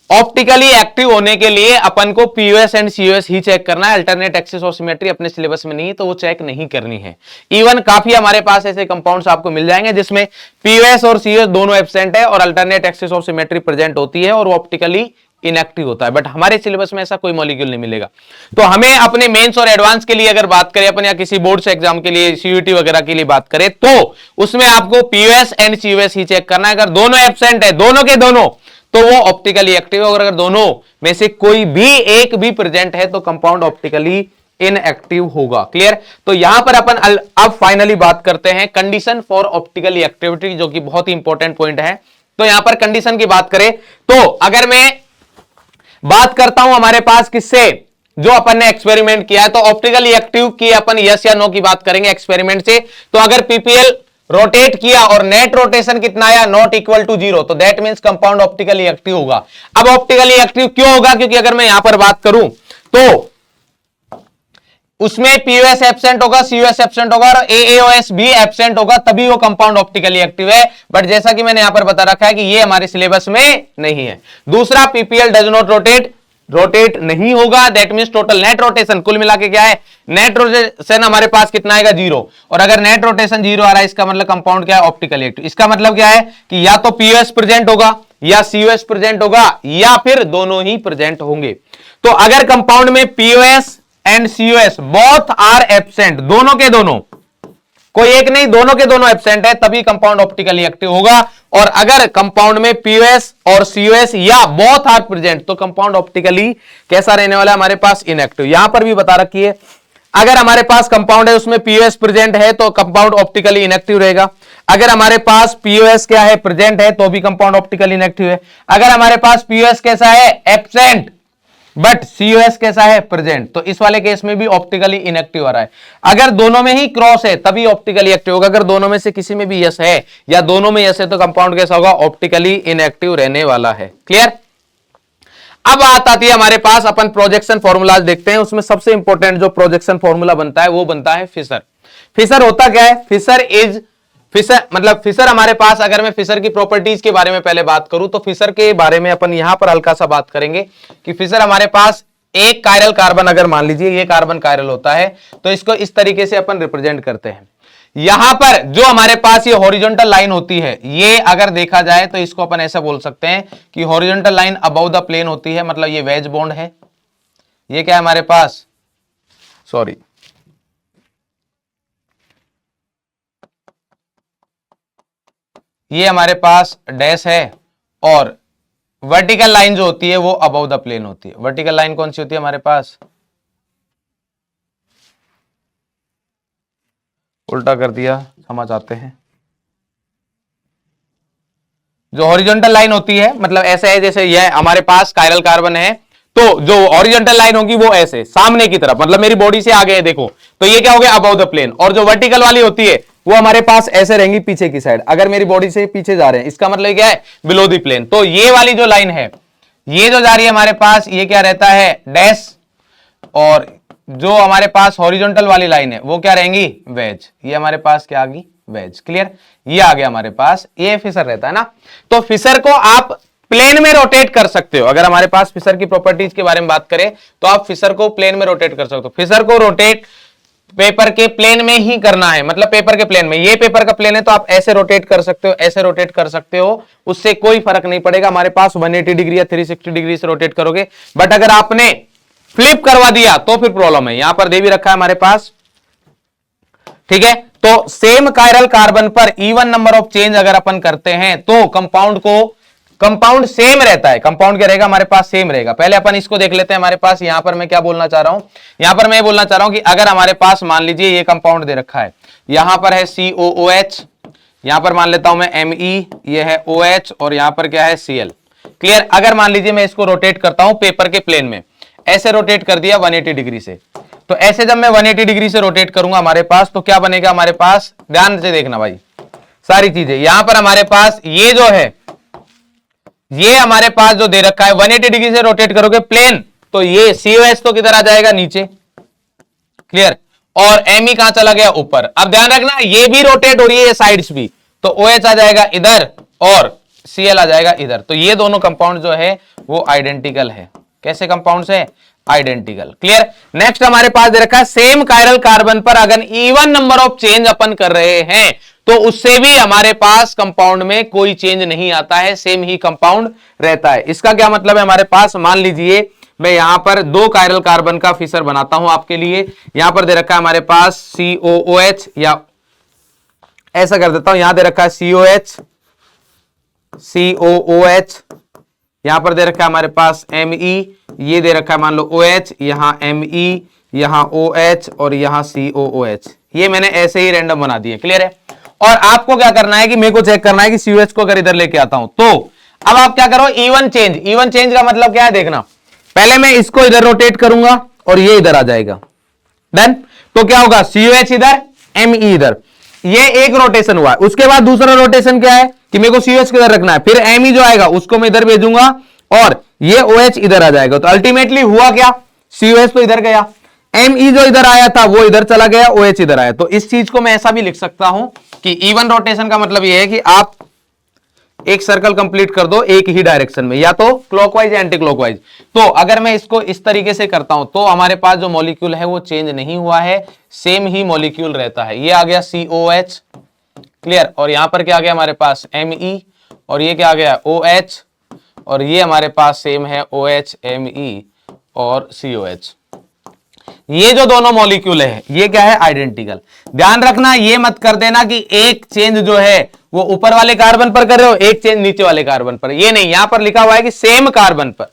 ऑप्टिकली एक्टिव होने के लिए अपन को POS एंड COS ही चेक करना है। अल्टरनेट एक्सिस ऑफ सिमेट्री अपने सिलेबस में नहीं है तो वो चेक नहीं करनी है। इवन काफी हमारे पास ऐसे कंपाउंड्स आपको मिल जाएंगे जिसमें POS और COS दोनों एब्सेंट है और alternate axis of symmetry present होती है और वो ऑप्टिकली इनएक्टिव होता है। बट हमारे सिलेबस में ऐसा कोई मॉलिक्यूल नहीं मिलेगा। तो हमें अपने मेंस और एडवांस के लिए अगर बात करें अपन, या किसी बोर्ड से एग्जाम के लिए CUET वगैरह के लिए बात करें, तो उसमें आपको POS एंड COS ही चेक करना है। अगर दोनों एब्सेंट है, दोनों के दोनों, तो वो ऑप्टिकली एक्टिव है, और अगर दोनों में से कोई भी एक भी प्रेजेंट है तो कंपाउंड ऑप्टिकली इनएक्टिव होगा। क्लियर? तो यहां पर अपन अब फाइनली बात करते हैं कंडीशन फॉर ऑप्टिकली एक्टिविटी, जो कि बहुत ही इंपॉर्टेंट पॉइंट है। तो यहां पर कंडीशन की बात करें तो अगर मैं बात करता हूं हमारे पास किससे, जो अपन ने एक्सपेरिमेंट किया है, तो ऑप्टिकली एक्टिव की अपन यस या नो की बात करेंगे एक्सपेरिमेंट से। तो अगर PPL रोटेट किया और नेट रोटेशन कितना आया? नॉट इक्वल टू 0, तो that means compound optically active होगा। अब ऑप्टिकली एक्टिव क्यों होगा? क्योंकि अगर मैं यहां पर बात करूं तो उसमें POS एब्सेंट होगा, COS एब्सेंट होगा, और AAOS भी एब्सेंट होगा, तभी वो कंपाउंड ऑप्टिकली एक्टिव है। बट जैसा कि मैंने यहां पर बता रखा है कि ये हमारे सिलेबस में नहीं है। दूसरा, PPL डज नॉट रोटेट नहीं होगा, that means total net rotation कुल मिला के क्या है? नेट रोटेशन हमारे पास कितना आएगा? 0। और अगर नेट रोटेशन 0 आ रहा है इसका मतलब कंपाउंड क्या है? Optically active. इसका मतलब क्या है कि या तो POS प्रेजेंट होगा, या COS प्रेजेंट होगा, या फिर दोनों ही प्रेजेंट होंगे। तो अगर कंपाउंड में POS and COS both are absent, दोनों के दोनों, कोई एक नहीं, दोनों के दोनों एब्सेंट है तभी कंपाउंड ऑप्टिकली एक्टिव होगा। और अगर कंपाउंड में पीओएस और सीओएस या बोथ आर प्रेजेंट तो कंपाउंड ऑप्टिकली कैसा रहने वाला है हमारे पास, इनएक्टिव। यहां पर भी बता रखी है, अगर हमारे पास कंपाउंड है उसमें पीओएस प्रेजेंट है तो कंपाउंड ऑप्टिकली इनएक्टिव रहेगा। अगर हमारे पास पीओएस क्या है, प्रेजेंट है, तो भी कंपाउंड ऑप्टिकली इनएक्टिव है। अगर हमारे पास पीओएस कैसा है, एब्सेंट, बट सीओएस कैसा है, प्रेजेंट, तो इस वाले केस में भी ऑप्टिकली इनएक्टिव आ रहा है। अगर दोनों में ही क्रॉस है तभी ऑप्टिकली एक्टिव होगा। अगर दोनों में से किसी में भी यस है या दोनों में यस है तो कंपाउंड कैसा होगा, ऑप्टिकली इनएक्टिव रहने वाला है। क्लियर। अब बात आती है हमारे पास, अपन प्रोजेक्शन फॉर्मूलाज देखते हैं। उसमें सबसे इंपॉर्टेंट जो प्रोजेक्शन फॉर्मूला बनता है वो बनता है फिशर। फिशर होता क्या है, फिशर हमारे पास, अगर मैं फिशर की प्रॉपर्टीज के बारे में पहले बात करूं तो फिशर के बारे में अपन यहां पर हल्का सा बात करेंगे कि फिशर हमारे पास एक कायरल कार्बन, अगर मान लीजिए ये कार्बन कायरल होता है तो इसको इस तरीके से अपन रिप्रेजेंट करते हैं। यहां पर जो हमारे पास ये हॉरिजॉन्टल लाइन होती है, ये अगर देखा जाए तो इसको अपन ऐसा बोल सकते हैं कि horizontal line above the plane होती है, मतलब ये वेज बॉन्ड है। ये क्या है हमारे पास, सॉरी, ये हमारे पास डैश है, और वर्टिकल लाइन जो होती है वो अबव द प्लेन होती है। वर्टिकल लाइन कौन सी होती है हमारे पास, उल्टा कर दिया, समझ आते हैं। जो हॉरिजॉन्टल लाइन होती है, मतलब ऐसे है जैसे यह हमारे पास कायरल कार्बन है, तो जो हॉरिजॉन्टल लाइन होगी वो ऐसे सामने की तरफ, मतलब मेरी बॉडी से आगे है, देखो तो ये क्या हो गया, अबव द प्लेन। और जो वर्टिकल वाली होती है वो हमारे पास ऐसे रहेंगी पीछे की साइड। अगर मेरी बॉडी से पीछे जा रहे हैं इसका मतलब क्या है, बिलो द प्लेन। तो ये वाली जो लाइन है, ये जो जा रही है हमारे पास, ये क्या रहता है, डैश, और जो हमारे पास हॉरिजॉन्टल वाली लाइन है वो क्या रहेंगी, वेज। ये हमारे पास क्या आ गई, वेज। क्लियर, ये आ गया हमारे पास, ये फिशर रहता है ना। तो फिशर को आप प्लेन में रोटेट कर सकते हो। अगर हमारे पास फिशर की प्रॉपर्टीज के बारे में बात करें तो आप फिशर को प्लेन में रोटेट कर सकते हो। फिशर को रोटेट पेपर के प्लेन में ही करना है, मतलब पेपर के प्लेन में, ये पेपर का प्लेन है तो आप ऐसे रोटेट कर सकते हो, ऐसे रोटेट कर सकते हो, उससे कोई फर्क नहीं पड़ेगा। हमारे पास 180 डिग्री या 360 डिग्री से रोटेट करोगे। बट अगर आपने फ्लिप करवा दिया तो फिर प्रॉब्लम है। यहां पर दे भी रखा है हमारे पास, ठीक है। तो सेम कायरल कार्बन पर इवन नंबर ऑफ चेंज अगर अपन करते हैं तो कंपाउंड सेम रहता है। कंपाउंड क्या रहेगा हमारे पास, सेम रहेगा। पहले अपन इसको देख लेते हैं। हमारे पास यहां पर मैं क्या बोलना चाह रहा हूं, यहां पर मैं बोलना चाह रहा हूं कि अगर हमारे पास मान लीजिए ये कंपाउंड दे रखा है, यहां पर है COOH, यहां पर मान लेता हूं मैं Me, ये है OH, और यहां पर क्या है Cl। क्लियर। अगर मान लीजिए मैं इसको रोटेट करता हूं पेपर के प्लेन में, ऐसे रोटेट कर दिया 180 डिग्री से, तो ऐसे जब मैं 180 डिग्री से रोटेट करूंगा हमारे पास, तो क्या बनेगा हमारे पास, ध्यान से देखना भाई सारी चीजें। यहां पर हमारे पास ये जो है, ये हमारे पास जो दे रखा है 180 डिग्री से रोटेट करोगे प्लेन, तो ये COH तो किधर आ जाएगा, नीचे। क्लियर। और Me कहां चला गया, ऊपर। अब ध्यान रखना ये भी रोटेट हो रही है, ये साइड्स भी, तो OH आ जाएगा इधर और Cl आ जाएगा इधर। तो ये दोनों कंपाउंड जो है वो आइडेंटिकल है। कैसे कंपाउंड्स है, आइडेंटिकल। क्लियर। नेक्स्ट हमारे पास दे रखा है सेम कायरल कार्बन पर अगर इवन नंबर ऑफ चेंज अपन कर रहे हैं तो उससे भी हमारे पास कंपाउंड में कोई चेंज नहीं आता है, सेम ही कंपाउंड रहता है। इसका क्या मतलब है, हमारे पास मान लीजिए मैं यहां पर 2 कायरल कार्बन का फिशर बनाता हूं आपके लिए। यहां पर दे रखा है हमारे पास COOH, या ऐसा कर देता हूं, यहां दे रखा है COOH, यहां पर दे रखा है हमारे पास Me, ये दे रखा है मान लो OH, यहां Me, यहां OH और यहां COOH। ये मैंने ऐसे ही रैंडम बना दिए। क्लियर है। और आपको क्या करना है कि मेरे को चेक करना है कि COH को अगर इधर लेके आता हूं तो अब आप क्या करो, इवन चेंज। इवन चेंज का मतलब क्या है, देखना, पहले मैं इसको इधर रोटेट करूंगा और ये इधर आ जाएगा, डन। तो क्या होगा, COH इधर, Me इधर, ये एक रोटेशन हुआ है। उसके बाद दूसरा रोटेशन क्या है कि मेरे को COH किधर रखना है, फिर Me जो आएगा उसको मैं इधर भेजूंगा और ये OH इधर आ जाएगा। तो अल्टीमेटली हुआ क्या, COH तो इधर गया, Me जो इधर आया था वो इधर चला गया, OH इधर आया। तो इस चीज को मैं ऐसा भी लिख सकता हूं कि इवन रोटेशन का मतलब ये है कि आप एक सर्कल कंप्लीट कर दो एक ही डायरेक्शन में, या तो क्लॉकवाइज या एंटी क्लॉकवाइज। तो अगर मैं इसको इस तरीके से करता हूं तो हमारे पास जो मॉलिक्यूल है वो चेंज नहीं हुआ है, सेम ही मॉलिक्यूल रहता है। ये आ गया COH। क्लियर। और यहां पर क्या आ गया हमारे पास, Me, और ये क्या आ गया, OH, और ये हमारे पास सेम है OH, Me और COH। ये जो दोनों मॉलिक्यूल है ये क्या है, आइडेंटिकल। ध्यान रखना, ये मत कर देना कि एक चेंज जो है वो ऊपर वाले कार्बन पर कर रहे हो, एक चेंज नीचे वाले कार्बन पर। ये नहीं, यहां पर लिखा हुआ है कि सेम कार्बन पर,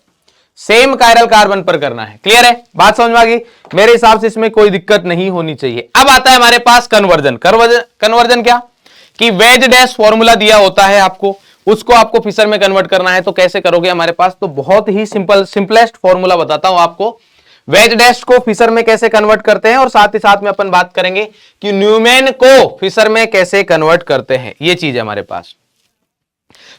सेम कायरल कार्बन पर करना है। क्लियर है, बात समझ में आ गई? मेरे हिसाब से इसमें कोई दिक्कत नहीं होनी चाहिए। अब आता है हमारे पास कन्वर्जन। कन्वर्जन क्या कि वेज डैश फॉर्मूला दिया होता है आपको, उसको आपको फिशर में कन्वर्ट करना है। तो कैसे करोगे हमारे पास, तो बहुत ही सिंपलेस्ट फॉर्मूला बताता हूं आपको, वेज डैश को फिशर में कैसे कन्वर्ट करते हैं, और साथ ही साथ में अपन बात करेंगे कि न्यूमेन को फिशर में कैसे कन्वर्ट करते हैं। ये चीज है हमारे पास।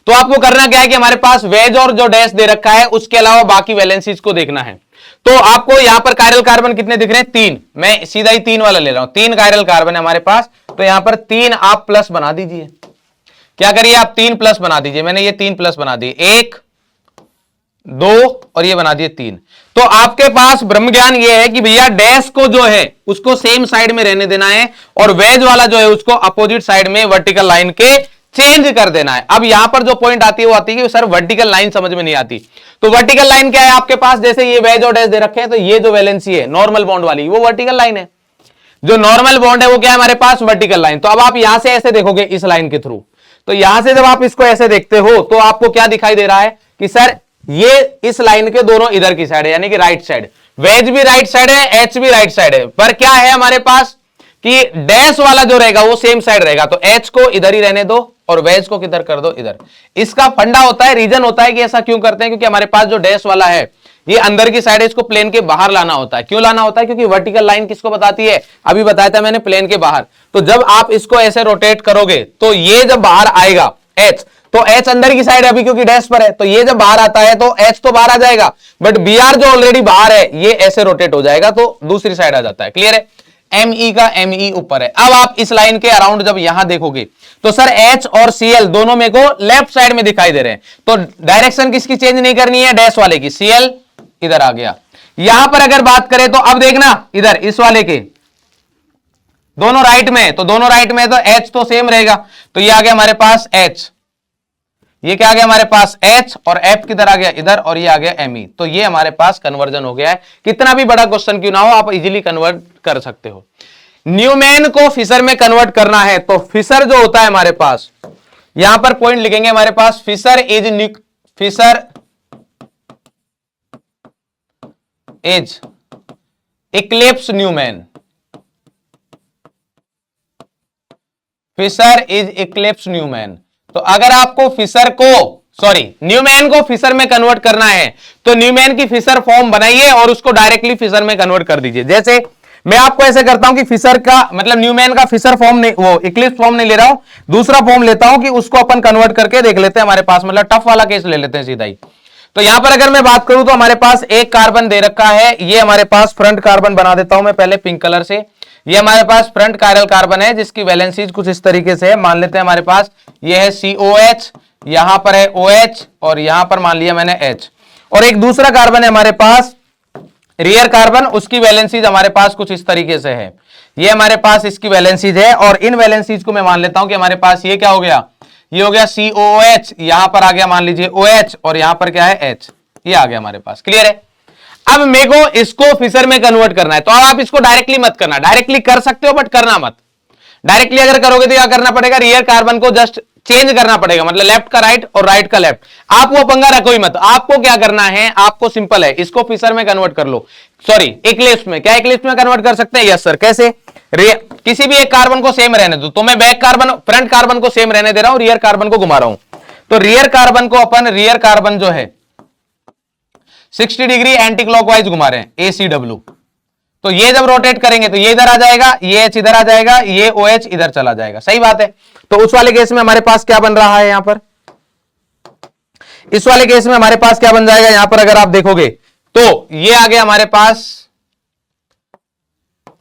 तो आपको करना क्या है कि हमारे पास वेज और जो डैश दे रखा है उसके अलावा बाकी वैलेंसीज को देखना है। तो आपको यहां पर कायरल कार्बन कितने दिख रहे हैं, 3। मैं सीधा ही 3 वाला ले रहा हूं, 3 कायरल कार्बन है हमारे पास। तो यहां पर 3 आप प्लस बना दीजिए। क्या करिए आप 3 प्लस बना दीजिए। मैंने ये 3 प्लस बना दिए, 1 2 और ये बना दिए 3। तो आपके पास ब्रह्म ज्ञान ये है कि भैया डैश को जो है उसको सेम साइड में रहने देना है, और वेज वाला जो है उसको अपोजिट साइड में वर्टिकल लाइन के चेंज कर देना है। अब यहां पर जो पॉइंट आती है वो आती है कि सर वर्टिकल लाइन समझ में नहीं आती। तो वर्टिकल लाइन क्या है आपके पास, जैसे ये वेज और डैश दे रखे हैं, तो ये जो वैलेंसी है नॉर्मल बॉन्ड वाली, वो वर्टिकल लाइन है। जो नॉर्मल बॉन्ड है वो क्या है हमारे पास, वर्टिकल लाइन। तो अब आप यहां से ऐसे देखोगे इस लाइन के थ्रू, तो यहां से जब आप इसको ऐसे देखते हो तो आपको क्या दिखाई दे रहा है कि सर ये इस लाइन के दोनों इधर की साइड है, यानी कि राइट साइड। वेज भी राइट साइड है, एच भी राइट साइड है, पर क्या है हमारे पास कि डैश वाला जो रहेगा वो सेम साइड रहेगा। तो एच को इधर ही रहने दो और वेज को किधर कर दो, इधर। इसका फंडा होता है, रीजन होता है कि ऐसा क्यों करते हैं, क्योंकि हमारे पास जो डैश वाला है ये अंदर की साइड है, इसको प्लेन के बाहर लाना होता है। क्यों लाना होता है, क्योंकि वर्टिकल लाइन किसको बताती है, अभी बताया था मैंने, प्लेन के बाहर। तो जब आप इसको ऐसे रोटेट करोगे तो ये जब बाहर आएगा एच, तो एच अंदर की साइड है अभी क्योंकि डैश पर है, तो ये जब बाहर आता है तो एच तो बाहर आ जाएगा, बट बीआर जो ऑलरेडी बाहर है ये ऐसे रोटेट हो जाएगा तो दूसरी साइड आ जाता है। क्लियर है, एमई का एमई ऊपर है। अब आप इस लाइन के अराउंड जब यहां देखोगे तो सर एच और सीएल दोनों में को लेफ्ट साइड में दिखाई दे रहे हैं। तो डायरेक्शन किसकी चेंज नहीं करनी है, डैश वाले की। सीएल इधर आ गया। यहां पर अगर बात करें तो अब देखना इधर इस वाले के दोनों राइट में, तो दोनों राइट में तो एच तो सेम रहेगा। तो ये आ गया हमारे पास एच, ये क्या आ गया हमारे पास एच, और एफ किधर आ गया इधर, और ये आ गया एमई। तो ये हमारे पास कन्वर्जन हो गया है। कितना भी बड़ा क्वेश्चन क्यों ना हो आप इजीली कन्वर्ट कर सकते हो। न्यूमेन को फिशर में कन्वर्ट करना है तो फिशर जो होता है हमारे पास, यहां पर पॉइंट लिखेंगे हमारे पास, Fischer is eclipse Newman. Fischer is eclipse Newman. तो अगर आपको न्यूमेन को फिशर में कन्वर्ट करना है तो न्यूमेन की फिशर फॉर्म बनाइए और उसको डायरेक्टली फिशर में कन्वर्ट कर दीजिए। जैसे मैं आपको ऐसे करता हूं कि फिशर का मतलब न्यूमेन का फिशर फॉर्म नहीं, वो इक्लिप्स फॉर्म नहीं ले रहा हूं, दूसरा फॉर्म लेता हूं कि उसको अपन कन्वर्ट करके देख लेते हैं हमारे पास, मतलब टफ वाला केस ले लेते हैं सीधा ही। तो यहां पर अगर मैं बात करूं तो हमारे पास एक कार्बन दे रखा है, ये हमारे पास फ्रंट कार्बन बना देता हूं मैं पहले पिंक कलर से। ये हमारे पास फ्रंट कायरल कार्बन है जिसकी वैलेंसीज कुछ इस तरीके से है। मान लेते हैं हमारे पास ये है COH, यहां पर है OH, और यहां पर मान लिया मैंने H। और एक दूसरा कार्बन है हमारे पास रियर कार्बन, उसकी वैलेंसीज हमारे पास कुछ इस तरीके से है। ये हमारे पास इसकी वैलेंसीज है, और इन वैलेंसीज को मैं मान लेता हूं कि हमारे पास ये क्या हो गया, ये हो गया COOH, यहां पर आ गया मान लीजिए OH, और यहां पर क्या है H, ये आ गया हमारे पास। क्लियर है। अब मेरे को इसको फिशर में कन्वर्ट करना है, तो अब आप इसको डायरेक्टली मत करना, डायरेक्टली कर सकते हो बट करना मत। डायरेक्टली अगर करोगे तो क्या करना पड़ेगा, रियर कार्बन को जस्ट चेंज करना पड़ेगा, मतलब लेफ्ट का राइट और राइट का लेफ्ट। आप वो पंगा रखो ही मत। आपको क्या करना है, आपको सिंपल है, इसको फिशर में कन्वर्ट कर लो, सॉरी इक्लिप्स में। क्या इक्लिप्स में कन्वर्ट कर सकते हैं, यस सर। कैसे, किसी भी एक कार्बन को सेम रहने दो, तो मैं बैक कार्बन फ्रंट कार्बन को सेम रहने दे रहा हूं, रियर कार्बन को घुमा रहा हूं। तो रियर कार्बन को अपन, रियर कार्बन जो है 60 डिग्री एंटी क्लॉकवाइज घुमा रहे हैं, ACW। तो ये जब रोटेट करेंगे तो ये इधर आ जाएगा, ये H इधर आ जाएगा, ये OH इधर चला जाएगा। सही बात है। तो उस वाले केस में हमारे पास क्या बन रहा है यहां पर, इस वाले केस में हमारे पास क्या बन जाएगा यहां पर अगर आप देखोगे तो ये आ गया हमारे पास।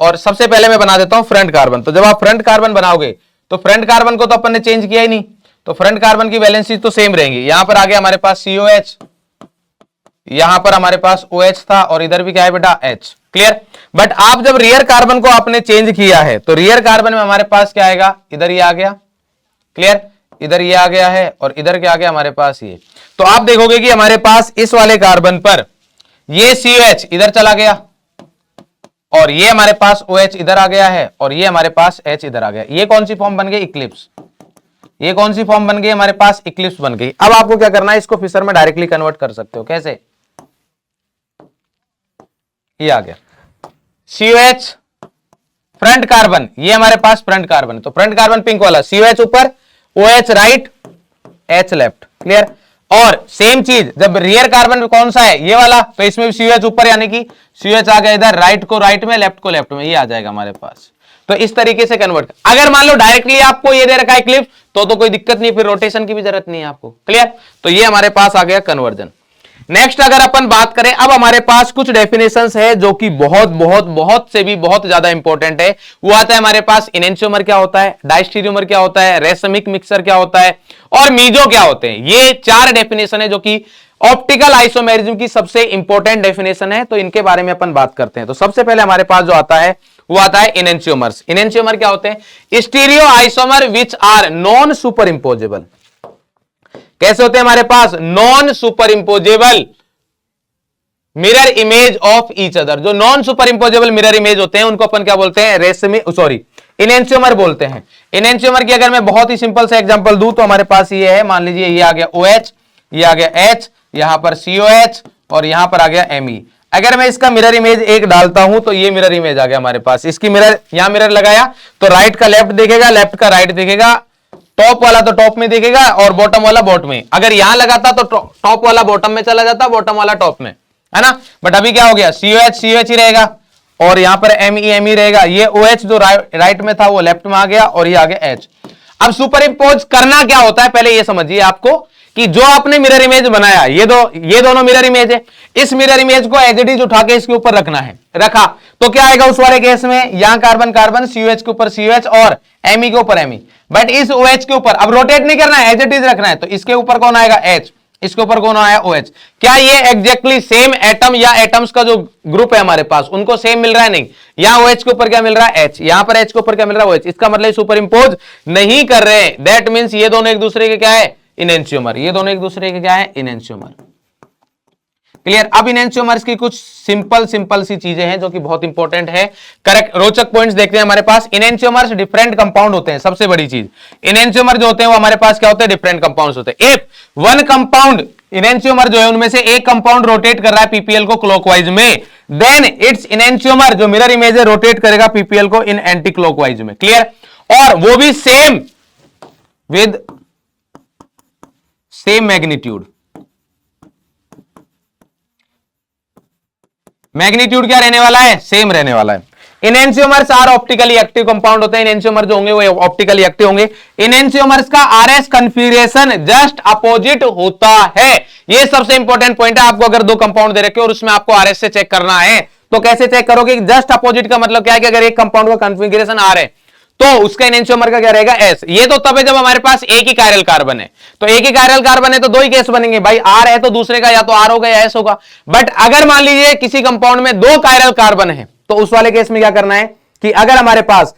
और सबसे पहले मैं बना देता हूं फ्रंट कार्बन। तो जब आप फ्रंट कार्बन बनाओगे तो फ्रंट कार्बन को तो अपन ने चेंज किया ही नहीं, तो फ्रंट कार्बन की वैलेंसी तो सेम रहेंगी। यहां पर आ गया हमारे पास COH, यहां पर हमारे पास OH था, और इधर भी क्या है बेटा H। क्लियर। बट आप जब रियर कार्बन को आपने चेंज किया है तो रियर कार्बन में हमारे पास क्या आएगा, इधर ये आ गया। क्लियर, इधर ये आ गया है, और इधर क्या आ गया हमारे पास ये। तो आप देखोगे कि हमारे पास इस वाले कार्बन पर ये COH इधर चला गया, और ये हमारे पास OH इधर आ गया है और ये हमारे पास H इधर आ गया। ये कौन सी फॉर्म बन गई? इक्लिप्स। ये कौन सी फॉर्म बन गई हमारे पास? इक्लिप्स बन गई। अब आपको क्या करना है, इसको फिशर में डायरेक्टली कन्वर्ट कर सकते हो। कैसे? ये आ गया COH फ्रंट कार्बन, ये हमारे पास फ्रंट कार्बन, तो फ्रंट कार्बन पिंक वाला, COH ऊपर, OH right, H left. Clear? और सेम चीज जब रियर कार्बन कौन सा है? ये वाला, तो इसमें भी COH ऊपर, यानी कि COH आ गया इधर, राइट को राइट में, लेफ्ट को लेफ्ट में, ये आ जाएगा हमारे पास। तो इस तरीके से कन्वर्ट। अगर मान लो डायरेक्टली आपको ये दे रखा है क्लिप्स, तो कोई दिक्कत नहीं, फिर रोटेशन की भी जरूरत नहीं है आपको। क्लियर? तो ये हमारे पास आ गया कन्वर्जन। नेक्स्ट अगर अपन बात करें, अब हमारे पास कुछ डेफिनेशंस है जो कि बहुत बहुत बहुत से भी बहुत ज्यादा इंपॉर्टेंट है। वो आता है हमारे पास इनेंशियोमर क्या होता है, डायस्टीरियोमर क्या होता है, रेसमिक मिक्सर क्या होता है और मीजो क्या होते हैं। ये 4 डेफिनेशन है जो कि ऑप्टिकल आइसोमेरिज्म की सबसे इंपॉर्टेंट डेफिनेशन है। तो इनके बारे में अपन बात करते हैं। तो सबसे पहले हमारे पास जो आता है वो आता है इनेंशियोमर्स। इनेंशियोमर क्या होते हैं? Stereo isomer which are non superimposable. कैसे होते हैं हमारे पास? Non superimposable mirror image of each other. जो non superimposable mirror image होते हैं उनको अपन क्या बोलते हैं? इनेंशियोमर बोलते हैं। इनेंशियोमर की अगर मैं बहुत ही सिंपल से एग्जांपल दूं तो हमारे पास ये है, मान लीजिए ये आ गया OH, ये आ गया H, यहां पर COH और यहां पर आ गया Me। अगर मैं इसका मिरर इमेज एक डालता हूं तो ये मिरर इमेज आ गया हमारे पास। इसकी मिरर, यहां मिरर लगाया तो राइट का लेफ्ट देखेगा, लेफ्ट का राइट देखेगा, टॉप वाला तो टॉप में देखेगा और बॉटम वाला बॉटम में। अगर यहां लगाता तो टॉप वाला बॉटम में चला जाता, बॉटम वाला टॉप में, है ना। बट अभी क्या हो गया? COH COH ही रहेगा और यहां पर Me रहेगा। ये OH जो राइट में था वो लेफ्ट में आ गया और ये आ गया H। अब सुपर इंपोज करना क्या होता है, पहले ये समझिए आपको कि जो आपने मिरर इमेज बनाया, ये दोनों मिरर इमेज है, इस मिरर इमेज को एज इट इज उठा के इसके ऊपर रखना है। रखा तो क्या आएगा उस वाले केस में? यहां कार्बन कार्बन, COH के ऊपर COH और Me के ऊपर Me। बट इस OH के ऊपर अब रोटेट नहीं करना है, एज इट इज रखना है। तो इसके ऊपर कौन आएगा? H, इसके ऊपर कौन आया? OH। क्या ये एग्जैक्टली सेम एटम या एटम्स का जो ग्रुप है हमारे पास उनको सेम मिल रहा है? नहीं। यहां OH के ऊपर क्या मिल रहा है? H, यहां पर H के ऊपर क्या मिल रहा है? OH। इसका मतलब सुपर इंपोज नहीं कर रहे हैं। दैट मींस ये दोनों एक दूसरे के क्या है? इनेंशियोमर। ये दोनों एक दूसरे के क्या है? इनेंशियोमर। क्लियर? अब इनेंशियोमर्स की कुछ सिंपल सी चीजें हैं जो कि बहुत इंपॉर्टेंट है। करेक्ट रोचक पॉइंट्स देखते हैं हमारे पास। इनेंशियोमर्स डिफरेंट कंपाउंड होते हैं। सबसे बड़ी चीज, इनेंशियोमर जो होते हैं वो हमारे पास क्या होते हैं? डिफरेंट कंपाउंड्स होते हैं। इफ वन कंपाउंड इनेंशियोमर जो है उनमें से एक कंपाउंड रोटेट कर रहा है PPL को क्लॉकवाइज में, देन इट्स इनेंशियोमर जो मिरर इमेज है रोटेट करेगा PPL को इन एंटी क्लॉकवाइज में। क्लियर? और वो भी same with same magnitude. Magnitude क्या रहने वाला है? सेम रहने वाला है। Enantiomers are optically active compound होते हैं। इनेंशियोमर जो होंगे वो ऑप्टिकली एक्टिव होंगे। इनेंशियोमर्स का RS कन्फिगरेशन जस्ट अपोजिट होता है। ये सबसे इंपॉर्टेंट पॉइंट है। आपको अगर 2 कंपाउंड दे रखे और उसमें आपको RS से चेक करना है तो कैसे चेक करोगे? जस्ट अपोजिट का मतलब क्या है कि अगर एक कंपाउंड का कन्फिगरेशन R है तो उसका इनेंशियोमर का क्या रहेगा? S। ये तो तब है जब हमारे पास एक ही कायरल कार्बन है। तो एक ही कायरल कार्बन है तो 2 ही केस बनेंगे भाई। R है तो दूसरे का या तो R होगा या S होगा। बट अगर मान लीजिए किसी कंपाउंड में 2 कायरल कार्बन है तो उस वाले केस में क्या करना है कि अगर हमारे पास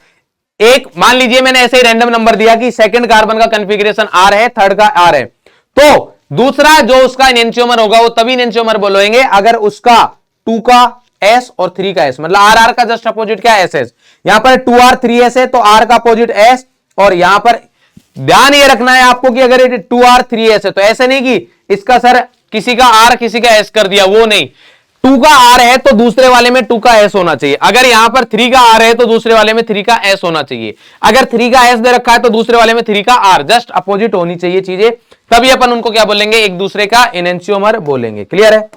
एक, मान लीजिए मैंने ऐसे ही रैंडम नंबर दिया कि सेकंड कार्बन का कन्फिगरेशन R है, थर्ड का R है, तो दूसरा जो उसका इनेंशियोमर होगा वो तभी इनेंशियोमर बोलेंगे अगर उसका 2 का S और 3 का S, मतलब RR का जस्ट अपोजिट क्या है? SS। यहां पर 2R 3S है तो R का अपोजिट S। और यहां पर ध्यान ये रखना है आपको कि अगर ये 2R 3S है तो ऐसे नहीं कि इसका सर किसी का R किसी का S कर दिया, वो नहीं। 2 का R है तो दूसरे वाले में 2 का S होना चाहिए। अगर यहां पर 3 का R है तो दूसरे वाले में 3 का S होना चाहिए। अगर 3 का S दे रखा है तो दूसरे वाले में 3 का R, जस्ट अपोजिट होनी चाहिए चीजें, तभी अपन उनको क्या बोलेंगे? एक दूसरे का इनेंशियोमर बोलेंगे। क्लियर है?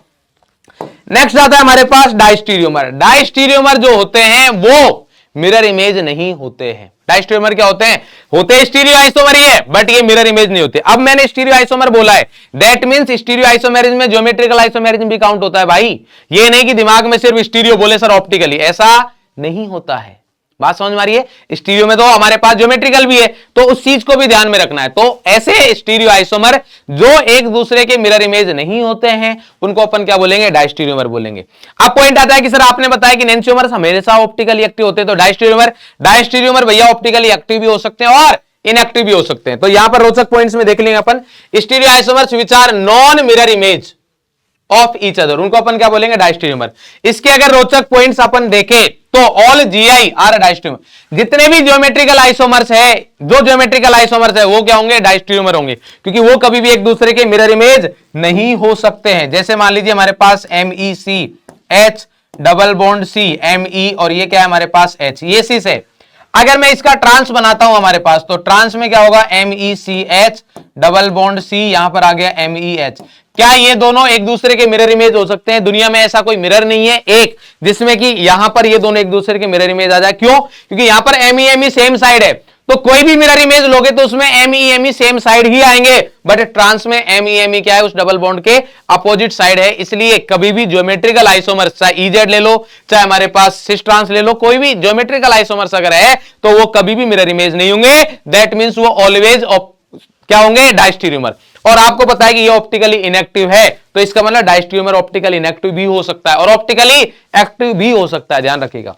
नेक्स्ट आता है हमारे पास डायस्टीरियोमर। डायस्टीरियोमर जो होते हैं वो मिरर इमेज नहीं होते हैं। डायस्टीरियोमर क्या होते हैं? होते स्टीरियो आइसोमर ही है बट ये मिरर इमेज नहीं होते। अब मैंने स्टीरियो आइसोमर बोला है, दैट मींस स्टीरियो आइसोमेरिज्म में ज्योमेट्रिकल आइसोमेरिज्म भी काउंट होता है भाई। ये नहीं कि दिमाग में सिर्फ स्टीरियो बोले सर ऑप्टिकली, ऐसा नहीं होता है। बात समझ में आ रही है? स्टीरियो में तो हमारे पास ज्योमेट्रिकल भी है, तो उस चीज को भी ध्यान में रखना है। तो ऐसे स्टीरियो आइसोमर जो एक दूसरे के मिरर इमेज नहीं होते हैं उनको अपन क्या बोलेंगे? डायस्टीरियोमर बोलेंगे। अब पॉइंट आता है कि सर आपने बताया कि इनेंशियोमर्स हमेशा ऑप्टिकली एक्टिव होते हैं, तो डायस्टीरियोमर भैया ऑप्टिकली एक्टिव भी हो सकते हैं और इनएक्टिव भी हो सकते हैं। तो यहां पर रोचक पॉइंट्स में देख लेंगे अपन। Stereo isomers which are non mirror image, of each other, उनको अपन क्या बोलेंगे, डायस्टेरियोमर। इसके अगर रोचक पॉइंट्स अपन देखें तो ऑल जीआई आर डायस्टेरियोमर। जितने भी ज्योमेट्रिकल आइसोमर्स है, जो ज्योमेट्रिकल आइसोमर्स है वो क्या होंगे, डायस्टेरियोमर होंगे, क्योंकि वो कभी भी एक दूसरे के मिरर इमेज नहीं हो सकते हैं। जैसे मान लीजिए हमारे पास MECH double bond C, ME और ये क्या है हमारे पास H, ये सी से अगर मैं इसका ट्रांस बनाता हूं हमारे पास, तो ट्रांस में क्या होगा, MECH डबल बॉन्ड C, यहां पर आ गया MEH। क्या ये दोनों एक दूसरे के मिरर इमेज हो सकते हैं? दुनिया में ऐसा कोई मिरर नहीं है एक जिसमें कि यहां पर ये दोनों एक दूसरे के मिरर इमेज आ जाए। क्यों? क्योंकि यहां पर MEME सेम साइड है, तो कोई भी मिरर इमेज लोगे तो उसमें MEME सेम साइड ही आएंगे, बट ट्रांस में MEME क्या है, उस डबल बॉन्ड के अपोजिट साइड है। इसलिए कभी भी ज्योमेट्रिकल आइसोमर्स, चाहे EZ ले लो, चाहे हमारे पास सिस ट्रांस ले लो, कोई भी ज्योमेट्रिकल आइसोमर्स अगर है तो वो कभी भी मिरर इमेज नहीं होंगे। दैट मींस वो ऑलवेज क्या होंगे, डायस्टेरियोमर। और आपको पता है कि ये ऑप्टिकली इनएक्टिव है, तो इसका मतलब डायस्टेरियोमर ऑप्टिकली इनएक्टिव भी हो सकता है और ऑप्टिकली एक्टिव भी हो सकता है, ध्यान रखिएगा।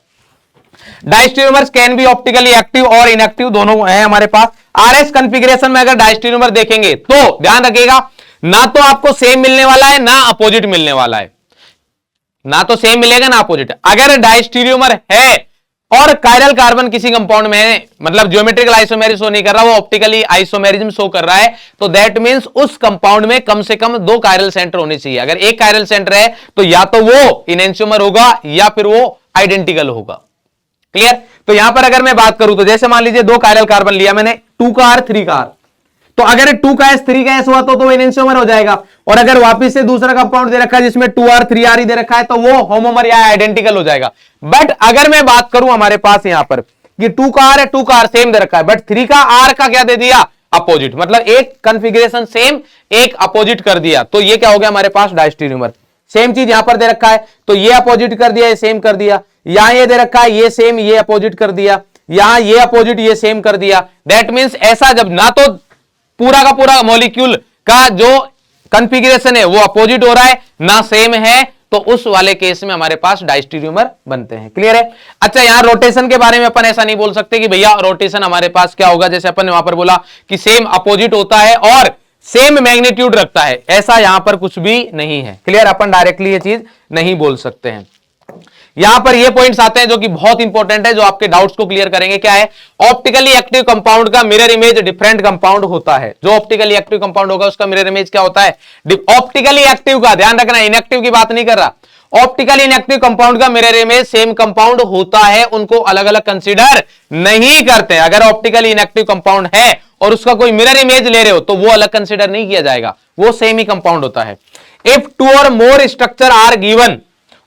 Diastereomers can be optically active और इनएक्टिव, दोनों है हमारे पास। आरएस कॉन्फ़िगरेशन में अगर डायस्टेरियोमर देखेंगे तो ध्यान रखिएगा, ना तो आपको सेम मिलने वाला है ना अपोजिट मिलने वाला है, ना तो सेम मिलेगा ना अपोजिट। अगर डायस्टेरियोमर है और कायरल कार्बन किसी कंपाउंड में है, मतलब ज्योमेट्रिकल आइसोमेरिज्म शो नहीं कर रहा, वो ऑप्टिकली आइसोमेरिज्म शो कर रहा है, तो दैट मींस उस कंपाउंड में कम से कम 2 कायरल सेंटर होने चाहिए। अगर एक कायरल सेंटर है तो या तो वो इनेंशियोमर होगा या फिर वो आइडेंटिकल होगा। क्लियर? तो यहां पर अगर मैं बात करूं तो जैसे मान लीजिए 2 कायरल कार्बन लिया मैंने, 2 का R 3 का R, तो अगर 2 का S 3 का S हुआ तो इनेंशियोमर हो जाएगा। और अगर वापस से दूसरा कंपाउंड दे रखा है जिसमें 2R 3R ही दे रखा है तो वो होमोमर या आइडेंटिकल हो जाएगा। बट अगर मैं बात करूं हमारे पास यहां पर कि 2 का R है, 2 का R सेम दे रखा है, बट 3 का R का क्या दे दिया, अपोजिट, मतलब एक कॉन्फ़िगरेशन सेम एक अपोजिट कर दिया, तो ये क्या हो गया हमारे पास, डायस्टेरियोमर। सेम चीज यहां पर दे रखा है तो ये अपोजिट कर दिया, ये सेम कर दिया। यहां ये दे रखा है, ये सेम, ये अपोजिट कर दिया। यहां ये अपोजिट, ये सेम कर दिया। दैट मींस ऐसा जब ना तो पूरा का पूरा मॉलिक्यूल का जो कॉन्फ़िगरेशन है वो अपोजिट हो रहा है ना सेम है, तो उस वाले केस में हमारे पास डायस्टेरियोमर बनते हैं। क्लियर है? अच्छा, यहां रोटेशन के बारे में अपन ऐसा नहीं बोल सकते कि भैया रोटेशन हमारे पास क्या होगा, जैसे अपन ने वहां पर बोला कि सेम अपोजिट होता है और सेम मैग्नीट्यूड रखता है, ऐसा यहां पर कुछ भी नहीं है। क्लियर? अपन डायरेक्टली ये चीज नहीं बोल सकते हैं। यहां पर ये पॉइंट्स आते हैं जो कि बहुत इंपॉर्टेंट है, जो आपके डाउट्स को क्लियर करेंगे। क्या है? ऑप्टिकली एक्टिव कंपाउंड का मिरर इमेज डिफरेंट कंपाउंड होता है। जो ऑप्टिकली एक्टिव कंपाउंड होगा उसका मिरर इमेज क्या होता है, ऑप्टिकली एक्टिव का, ध्यान रखना, इनएक्टिव की बात नहीं कर रहा। ऑप्टिकली इनएक्टिव कंपाउंड का मिरर इमेज सेम कंपाउंड होता है, उनको अलग अलग कंसीडर नहीं करते। अगर ऑप्टिकली इनएक्टिव कंपाउंड है और उसका कोई मिरर इमेज ले रहे हो तो वो अलग कंसीडर नहीं किया जाएगा, वो सेम ही कंपाउंड होता है। इफ 2 और more structure are given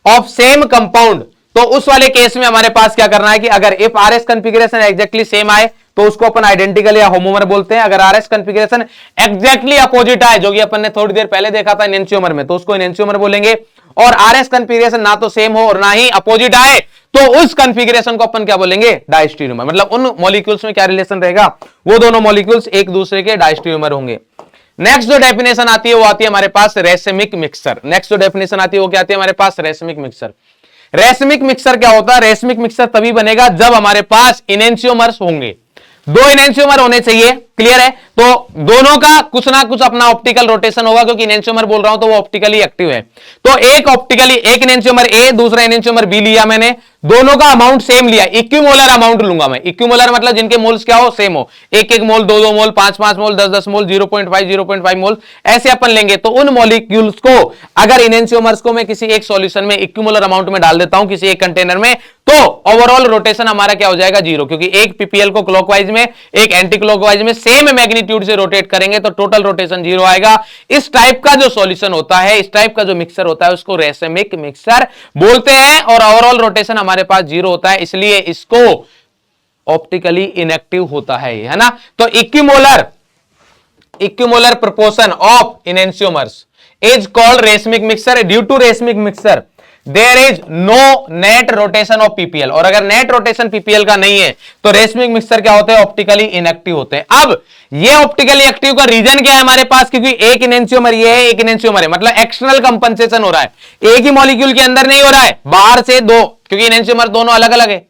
of same compound, तो उस वाले केस में हमारे पास क्या करना है कि अगर if RS configuration exactly same आए तो उसको अपन आइडेंटिकल या होमोमर बोलते हैं। अगर आरएस कॉन्फ़िगरेशन एग्जैक्टली अपोजिट आए, जो कि अपन ने थोड़ी देर पहले देखा था इनेंशियोमर में, तो उसको इनेंशियोमर बोलेंगे। और आरएस कॉन्फ़िगरेशन ना तो सेम हो और ना ही अपोजिट आए तो उस कॉन्फ़िगरेशन को अपन क्या बोलेंगे, डायस्टेरियोमर। मतलब उन मॉलिक्यूल्स में क्या रिलेशन रहेगा, वो दोनों मॉलिक्यूल्स एक दूसरे के डायस्टेरियोमर होंगे। नेक्स्ट जो डेफिनेशन आती है वो आती है हमारे पास रेसमिक मिक्सचर। नेक्स्ट जो डेफिनेशन आती है वो क्या आती है हमारे पास, रेसमिक मिक्सचर। रेसमिक मिक्सचर क्या होता है? रेसमिक मिक्सचर तभी बनेगा जब हमारे पास इनेंशियोमर्स होंगे, 2 इनेंशियोमर होने चाहिए। क्लियर है? तो दोनों का कुछ ना कुछ अपना ऑप्टिकल रोटेशन होगा, क्योंकि इनेंशियोमर बोल रहा हूं तो वो ऑप्टिकली एक्टिव है। तो एक ऑप्टिकली, एक इनेंशियोमर ए, दूसरा इनेंशियोमर बी लिया मैंने, दोनों का अमाउंट सेम लिया, इक्विमोलर अमाउंट लूंगा मैं। इक्विमोलर मतलब जिनके मोल्स क्या हो, सेम हो, 1-1 मोल, 2-2 मोल, 5-5 मोल, 10-10 मोल, 0.5 मोल, ऐसे अपन लेंगे। तो उन मॉलिक्यूल्स को अगर इनेंशियोमर्स को मैं किसी एक सॉल्यूशन में इक्विमोलर अमाउंट में डाल देता हूं किसी एक कंटेनर में, तो ओवरऑल रोटेशन हमारा क्या हो जाएगा, 0, क्योंकि एक पीपीएल को क्लॉकवाइज में, एक एंटी क्लॉकवाइज में सेम मैग्नीट्यूड से रोटेट करेंगे तो टोटल रोटेशन 0 आएगा। इस टाइप का जो सॉल्यूशन होता है, इस टाइप का जो मिक्सचर होता है, उसको रेसमिक मिक्सचर बोलते हैं। और ओवरऑल रोटेशन हमारे पास 0 होता है, इसलिए इसको ऑप्टिकली इनएक्टिव होता है ना। तो equimolar proportion of enantiomers is called racemic mixture. Due to racemic mixture there is no net rotation of PPL. और अगर नेट रोटेशन पीपीएल का नहीं है तो रेसमिक मिक्सचर क्या होते हैं, ऑप्टिकली इनएक्टिव होते हैं। अब ये ऑप्टिकली एक्टिव का रीजन क्या है हमारे पास, क्योंकि एक इनेंशियोमर ये है, एक इनेंशियोमर है, मतलब एक्सटर्नल कंपनसेशन हो रहा है, एक ही मॉलिक्यूल के अंदर नहीं हो रहा है, बाहर से 2, क्योंकि इनेंशियोमर दोनों अलग अलग है।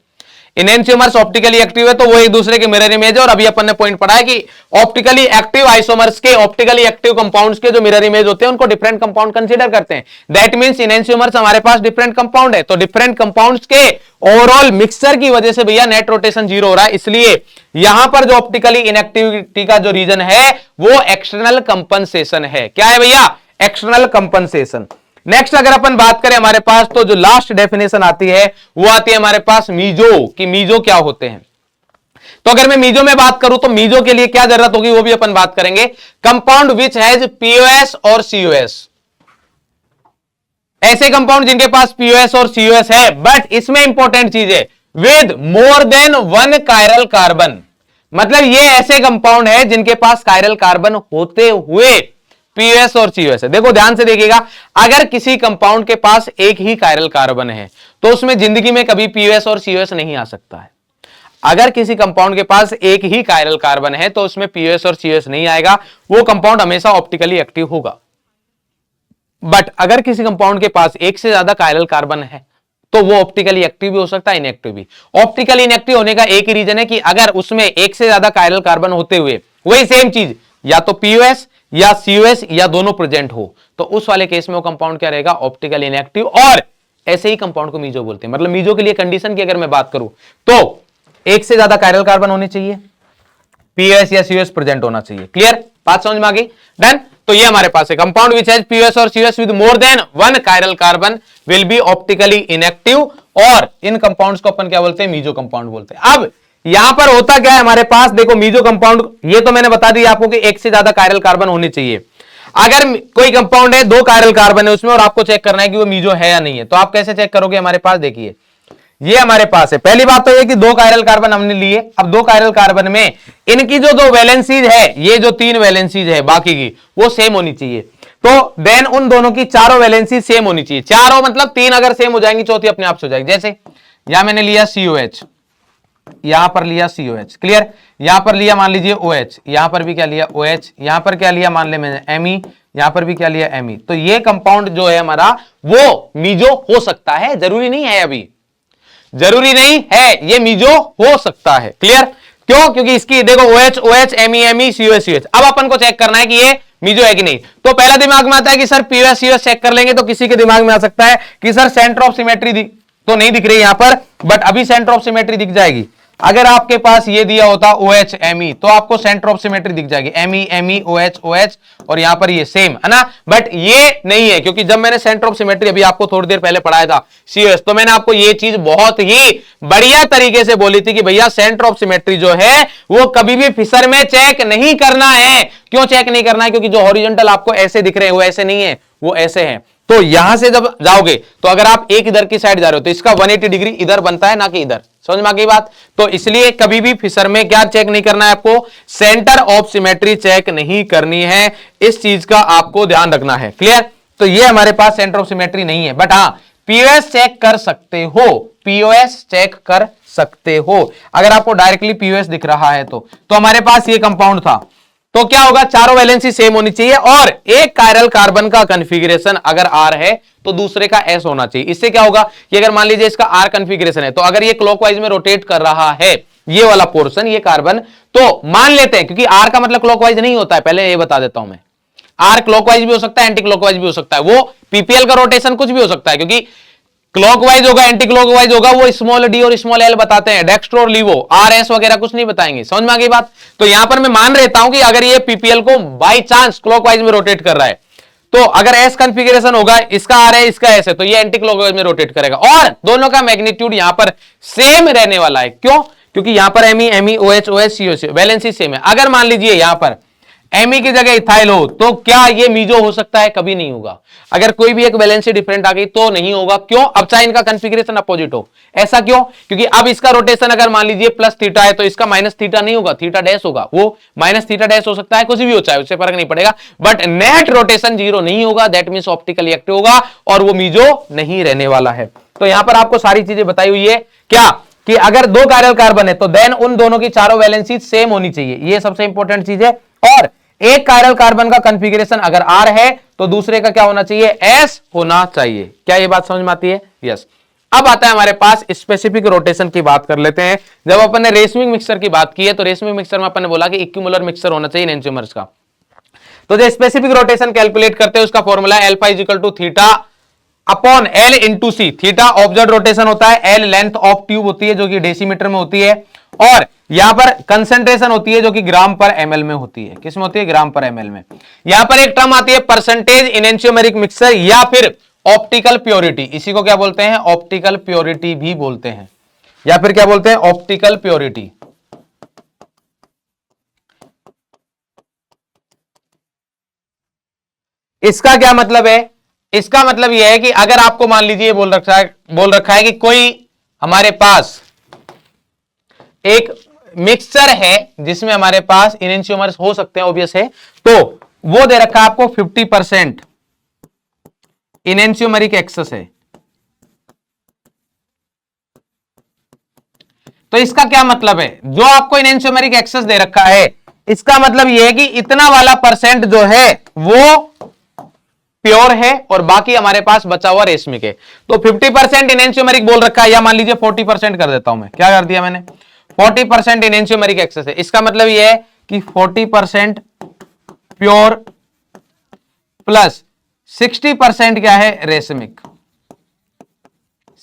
इनेंशियोमर्स ऑप्टिकली एक्टिव है तो वो एक दूसरे के मिरर इमेज है। और अभी अपन ने पॉइंट पढ़ा है कि ऑप्टिकली एक्टिव आइसोमर्स के, ऑप्टिकली एक्टिव कंपाउंड्स के जो मिरर इमेज होते हैं उनको डिफरेंट कंपाउंड कंसीडर करते हैं। दैट मींस इनेंशियोमर्स हमारे पास डिफरेंट कंपाउंड है, तो डिफरेंट कंपाउंड्स के ओवरऑल मिक्सचर की वजह से भैया नेट रोटेशन 0 हो रहा है। इसलिए यहां पर जो ऑप्टिकली इनएक्टिविटी का जो रीजन है वो एक्सटर्नल कंपनसेशन है। क्या है भैया? External compensation. नेक्स्ट अगर अपन बात करें हमारे पास, तो जो लास्ट डेफिनेशन आती है वो आती है हमारे पास मीजो, कि मीजो क्या होते हैं। तो अगर मैं मीजो में बात करूं तो मीजो के लिए क्या जरूरत होगी वो भी अपन बात करेंगे। कंपाउंड विच हैज पीओएस और सीओएस, ऐसे कंपाउंड जिनके पास पीओएस और सीओएस है, बट इसमें इंपॉर्टेंट चीज है with more than 1 chiral carbon. मतलब ये ऐसे कंपाउंड है जिनके पास कायरल कार्बन होते हुए पीओएस और सीओएस है। देखो ध्यान से देखिएगा, अगर किसी कंपाउंड के पास एक ही कायरल कार्बन है तो उसमें जिंदगी में कभी पीओएस और सीओएस नहीं आ सकता है। अगर किसी कंपाउंड के पास एक ही कायरल कार्बन है तो उसमें पीओएस और सीओएस नहीं आएगा, वो कंपाउंड हमेशा ऑप्टिकली एक्टिव होगा। बट अगर किसी कंपाउंड के पास एक से ज्यादा कायरल कार्बन है तो वो ऑप्टिकली एक्टिव भी हो सकता है, इनएक्टिव भी। ऑप्टिकली इनएक्टिव होने का एक ही रीजन है कि अगर उसमें एक से ज्यादा कायरल कार्बन होते हुए वही सेम चीज या तो पीओएस या सीओएस या दोनों प्रेजेंट हो, तो उस वाले केस में वो कंपाउंड क्या रहेगा? Optically inactive. और ऐसे ही कंपाउंड को मीजो बोलते हैं। मतलब मीजो के लिए कंडीशन की अगर मैं बात करूं तो एक से ज्यादा कायरल कार्बन होने चाहिए, पीओएस या सीओएस प्रेजेंट होना चाहिए। क्लियर? बात समझ में आ गई? डन। तो ये हमारे पास है कंपाउंड विच हैज पीओएस और COS with more than 1 chiral carbon will be optically inactive, और इन कंपाउंड्स को अपन क्या बोलते हैं? मीजो कंपाउंड बोलते हैं। अब यहां पर होता क्या है हमारे पास, देखो मीजो कंपाउंड, ये तो मैंने बता दिया आपको कि एक से ज्यादा कायरल कार्बन होने चाहिए। अगर कोई कंपाउंड है 2 कायरल कार्बन है उसमें और आपको चेक करना है कि वो मीजो है या नहीं है, तो आप कैसे चेक करोगे? हमारे पास देखिए ये हमारे पास है। पहली बात तो ये कि 2 कायरल कार्बन हमने लिए। अब 2 कायरल कार्बन में इनकी जो 2 वैलेंसीज है, ये जो 3 वैलेंसीज है बाकी की, वो सेम होनी चाहिए। तो देन उन दोनों की चारों वैलेंसी सेम होनी चाहिए। चारों मतलब 3 अगर सेम हो जाएंगी, चौथी अपने आप से हो जाएगी। जैसे यहां मैंने लिया COH, यहां पर लिया COH, क्लियर? यहां पर लिया मान लीजिए OH, यहां पर भी क्या लिया OH, यहां पर क्या लिया मान ले मैंने Me, यहां पर भी क्या लिया Me। तो ये कंपाउंड जो है हमारा वो मीजो हो सकता है, जरूरी नहीं है, अभी जरूरी नहीं है, ये मीजो हो सकता है। क्लियर? क्यों? क्योंकि इसकी देखो OH OH Me COH COH। अब अपन को चेक करना है कि ये मीजो है कि नहीं। तो पहला दिमाग में आता है कि सर पीओएस सीओएस चेक कर लेंगे, तो किसी के दिमाग में आ सकता है कि सर सेंटर ऑफ सिमेट्री तो नहीं दिख रही यहां पर, बट अभी सेंटर ऑफ सिमेट्री दिख जाएगी। अगर आपके पास ये दिया होता OH Me तो आपको सेंटर ऑफ सिमेट्री दिख जाएगी, Me OH OH, और यहां पर ये सेम है ना। बट ये नहीं है, क्योंकि जब मैंने सेंटर ऑफ सिमेट्री अभी आपको थोड़ी देर पहले पढ़ाया था COS, तो मैंने आपको ये चीज बहुत ही बढ़िया तरीके से बोली थी कि भैया सेंटर ऑफ सिमेट्री जो है वो कभी भी फिसर में चेक नहीं करना है। क्यों चेक नहीं करना है? क्योंकि जो हॉरिजॉन्टल आपको ऐसे दिख रहे हैं वो ऐसे नहीं है, वो ऐसे हैं। तो यहां से जब जाओगे तो अगर आप एक इधर की साइड जा रहे हो तो इसका 180 डिग्री इधर बनता है, ना कि इधर। समझ में आ गई बात? तो इसलिए कभी भी फिसर में क्या चेक नहीं करना है आपको? सेंटर ऑफ सिमेट्री चेक नहीं करनी है। इस चीज का आपको ध्यान रखना है। क्लियर? तो ये हमारे पास सेंटर ऑफ सिमेट्री नहीं है, बट हाँ पीओएस चेक कर सकते हो, पीओएस चेक कर सकते हो। अगर आपको डायरेक्टली पीओएस दिख रहा है तो हमारे पास ये कंपाउंड था, तो क्या होगा? चारों वैलेंसी सेम होनी चाहिए, और एक कायरल कार्बन का कॉन्फ़िगरेशन अगर R है तो दूसरे का S होना चाहिए। इससे क्या होगा कि अगर मान लीजिए इसका R कॉन्फ़िगरेशन है, तो अगर ये क्लॉकवाइज में रोटेट कर रहा है ये वाला पोर्शन, ये कार्बन, तो मान लेते हैं, क्योंकि R का मतलब क्लॉकवाइज नहीं होता है, पहले ये बता देता हूं मैं। R क्लॉकवाइज भी हो सकता है, एंटी क्लॉकवाइज भी हो सकता है। वो PPL का रोटेशन कुछ भी हो सकता है, क्योंकि क्लॉकवाइज होगा, एंटी क्लॉकवाइज होगा, वो स्मॉल डी और स्मॉल एल बताते हैं, डेक्स्ट्रो और लीवो, RS वगैरह कुछ नहीं बताएंगे। समझ में आ गई बात? तो यहां पर मैं मान रहता हूं कि अगर ये PPL को बाई चांस क्लॉकवाइज में रोटेट कर रहा है, तो अगर S कॉन्फ़िगरेशन होगा, इसका R है इसका S है, तो ये एंटी क्लॉकवाइज में रोटेट करेगा, और दोनों का मैग्नीट्यूड यहां पर सेम रहने वाला है। क्यों? क्योंकि यहां पर Me OH OH COH valency same है। अगर मान लीजिए यहां पर एमी की जगह इथाइल हो, तो क्या ये मीजो हो सकता है? कभी नहीं होगा। अगर कोई भी एक वैलेंसी डिफरेंट आ गई तो नहीं होगा। क्यों? अब चाहे इनका कॉन्फ़िगरेशन अपोजिट हो। ऐसा क्यों? क्योंकि अब इसका रोटेशन अगर मान लीजिए प्लस थीटा है तो इसका माइनस थीटा नहीं होगा, थीटा डैश होगा। वो माइनस थीटा डैश हो सकता है, कुछ भी हो चाहे, उससे फर्क नहीं पड़ेगा, बट नेट रोटेशन 0 नहीं होगा। दैट मींस ऑप्टिकली एक्टिव होगा और वो मीजो नहीं रहने वाला है। तो यहां पर आपको सारी चीजें बताई हुई है क्या, कि अगर 2 कायरल कार्बन है तो देन उन दोनों की चारों वैलेंसी सेम होनी चाहिए, ये सबसे इंपॉर्टेंट चीज है। और एक कायरल कार्बन का कॉन्फ़िगरेशन अगर R है तो दूसरे का क्या होना चाहिए? S होना चाहिए। क्या ये बात समझ में आती है? यस। अब आता है हमारे पास स्पेसिफिक रोटेशन की बात कर लेते हैं। जब अपन ने रेसमिक मिक्सचर की बात की है तो रेसमिक मिक्सचर में अपन ने बोला कि इक्विमुलर मिक्सचर होना चाहिए एनेंटियोमर्स का। तो जो स्पेसिफिक रोटेशन कैलकुलेट करते हैं उसका formula alpha is equal to theta upon l into c. Theta observe rotation होता है, एल लेंथ ऑफ ट्यूब होती है जो कि डेसीमीटर में होती है, और यहां पर कंसंट्रेशन होती है जो कि ग्राम पर एमएल में होती है। किसमें होती है? ग्राम पर एमएल में। यहां पर एक टर्म आती है परसेंटेज इनेंशियोमेरिक मिक्सचर या फिर ऑप्टिकल प्योरिटी। इसी को क्या बोलते हैं? ऑप्टिकल प्योरिटी भी बोलते हैं, या फिर क्या बोलते हैं? Optical purity. इसका क्या मतलब है? इसका मतलब यह है कि अगर आपको मान लीजिए बोल रखा है कि कोई हमारे पास एक मिक्सचर है जिसमें हमारे पास इनेंशियोमर्स हो सकते हैं, ऑब्वियस है, तो वो दे रखा है आपको 50% इनेंशियोमरिक एक्सेस है। तो इसका क्या मतलब है? जो आपको इनेंशियोमरिक एक्सेस दे रखा है इसका मतलब यह है कि इतना वाला परसेंट जो है वो प्योर है और बाकी हमारे पास बचा हुआ रेशमिक है। तो 50% इनेंशियोमेरिक बोल रखा है, या मान लीजिए 40% कर देता हूं मैं। क्या कर दिया मैंने? 40% इनेंशियोमेरिक एक्सेस है। इसका मतलब यह है कि 40% प्योर प्लस 60% क्या है? रेशमिक।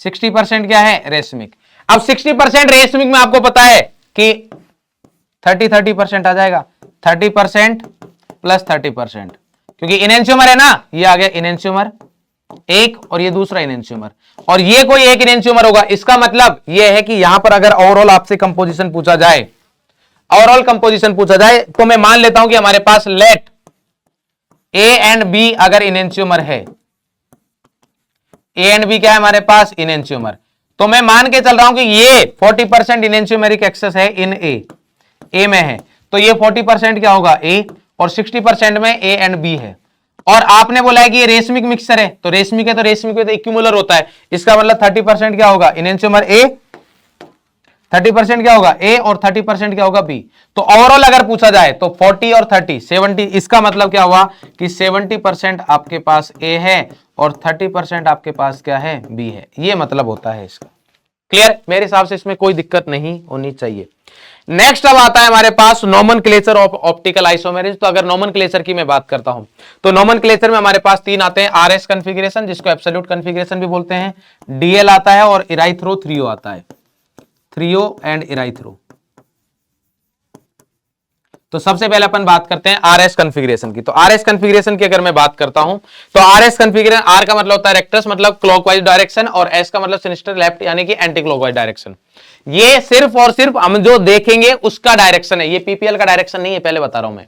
60% क्या है? रेशमिक। अब 60% रेशमिक में आपको पता है कि 30% आ जाएगा। 30% प्लस 30%, क्योंकि इनेंशियोमर है ना, ये आ गया इनेंशियोमर एक और ये दूसरा इनेंशियोमर, और ये कोई एक इनेंशियोमर होगा। इसका मतलब ये है कि यहां पर अगर ओवरऑल आपसे कंपोजिशन पूछा जाए, ओवरऑल कंपोजिशन पूछा जाए, तो मैं मान लेता हूं कि हमारे पास लेट ए एंड बी अगर इनेंशियोमर है, ए एंड बी क्या है हमारे पास? इनेंशियोमर। तो मैं मान के चल रहा हूं कि ये 40% इनेंशियोमेरिक एक्सेस है इन ए में है, तो ये 40% क्या होगा? ए, और 60% में ए एंड बी है। और आपने बोला है कि ये रेशमिक मिक्सचर है, तो रेशमिक है तो रेशमिक में तो इक्विमुलर होता है। इसका मतलब 30% क्या होगा? इनेंशियोमर ए, 30% क्या होगा? ए, और 30% क्या होगा? बी। तो ओवरऑल अगर पूछा जाए तो 40 और 30 70। इसका मतलब क्या हुआ कि 70% आपके पास ए है और 30% आपके पास क्या है? बी है। ये मतलब होता है इसका। क्लियर? मेरे हिसाब से इसमें कोई दिक्कत नहीं होनी चाहिए। नेक्स्ट अब आता है हमारे पास नोमेनक्लेचर ऑफ ऑप्टिकल आइसोमेरिज्म। तो अगर नोमेनक्लेचर की मैं बात करता हूं तो नोमेनक्लेचर में हमारे पास तीन आते हैं। आरएस कॉन्फ़िगरेशन, जिसको एब्सोल्यूट कॉन्फ़िगरेशन भी बोलते हैं, डीएल आता है और इराइथ्रो 3O आता है। 3O and इराइथ्रो। तो सबसे पहले अपन बात करते हैं आरएस कॉन्फ़िगरेशन की। तो आरएस कॉन्फ़िगरेशन की अगर मैं बात करता हूं तो आरएस कॉन्फ़िगरेशन, आर का मतलब होता है रेक्टस, मतलब क्लॉकवाइज डायरेक्शन, और एस का मतलब सिनिस्टर लेफ्ट यानी कि एंटी क्लॉकवाइज डायरेक्शन। ये सिर्फ और सिर्फ हम जो देखेंगे उसका डायरेक्शन है, ये पीपीएल का डायरेक्शन नहीं है, पहले बता रहा हूं मैं।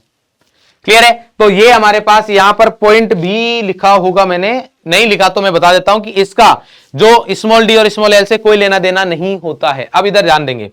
क्लियर है? तो ये हमारे पास यहां पर पॉइंट भी लिखा होगा, मैंने नहीं लिखा तो मैं बता देता हूं कि इसका जो स्मॉल डी और स्मॉल एल से कोई लेना देना नहीं होता है। अब इधर ध्यान देंगे,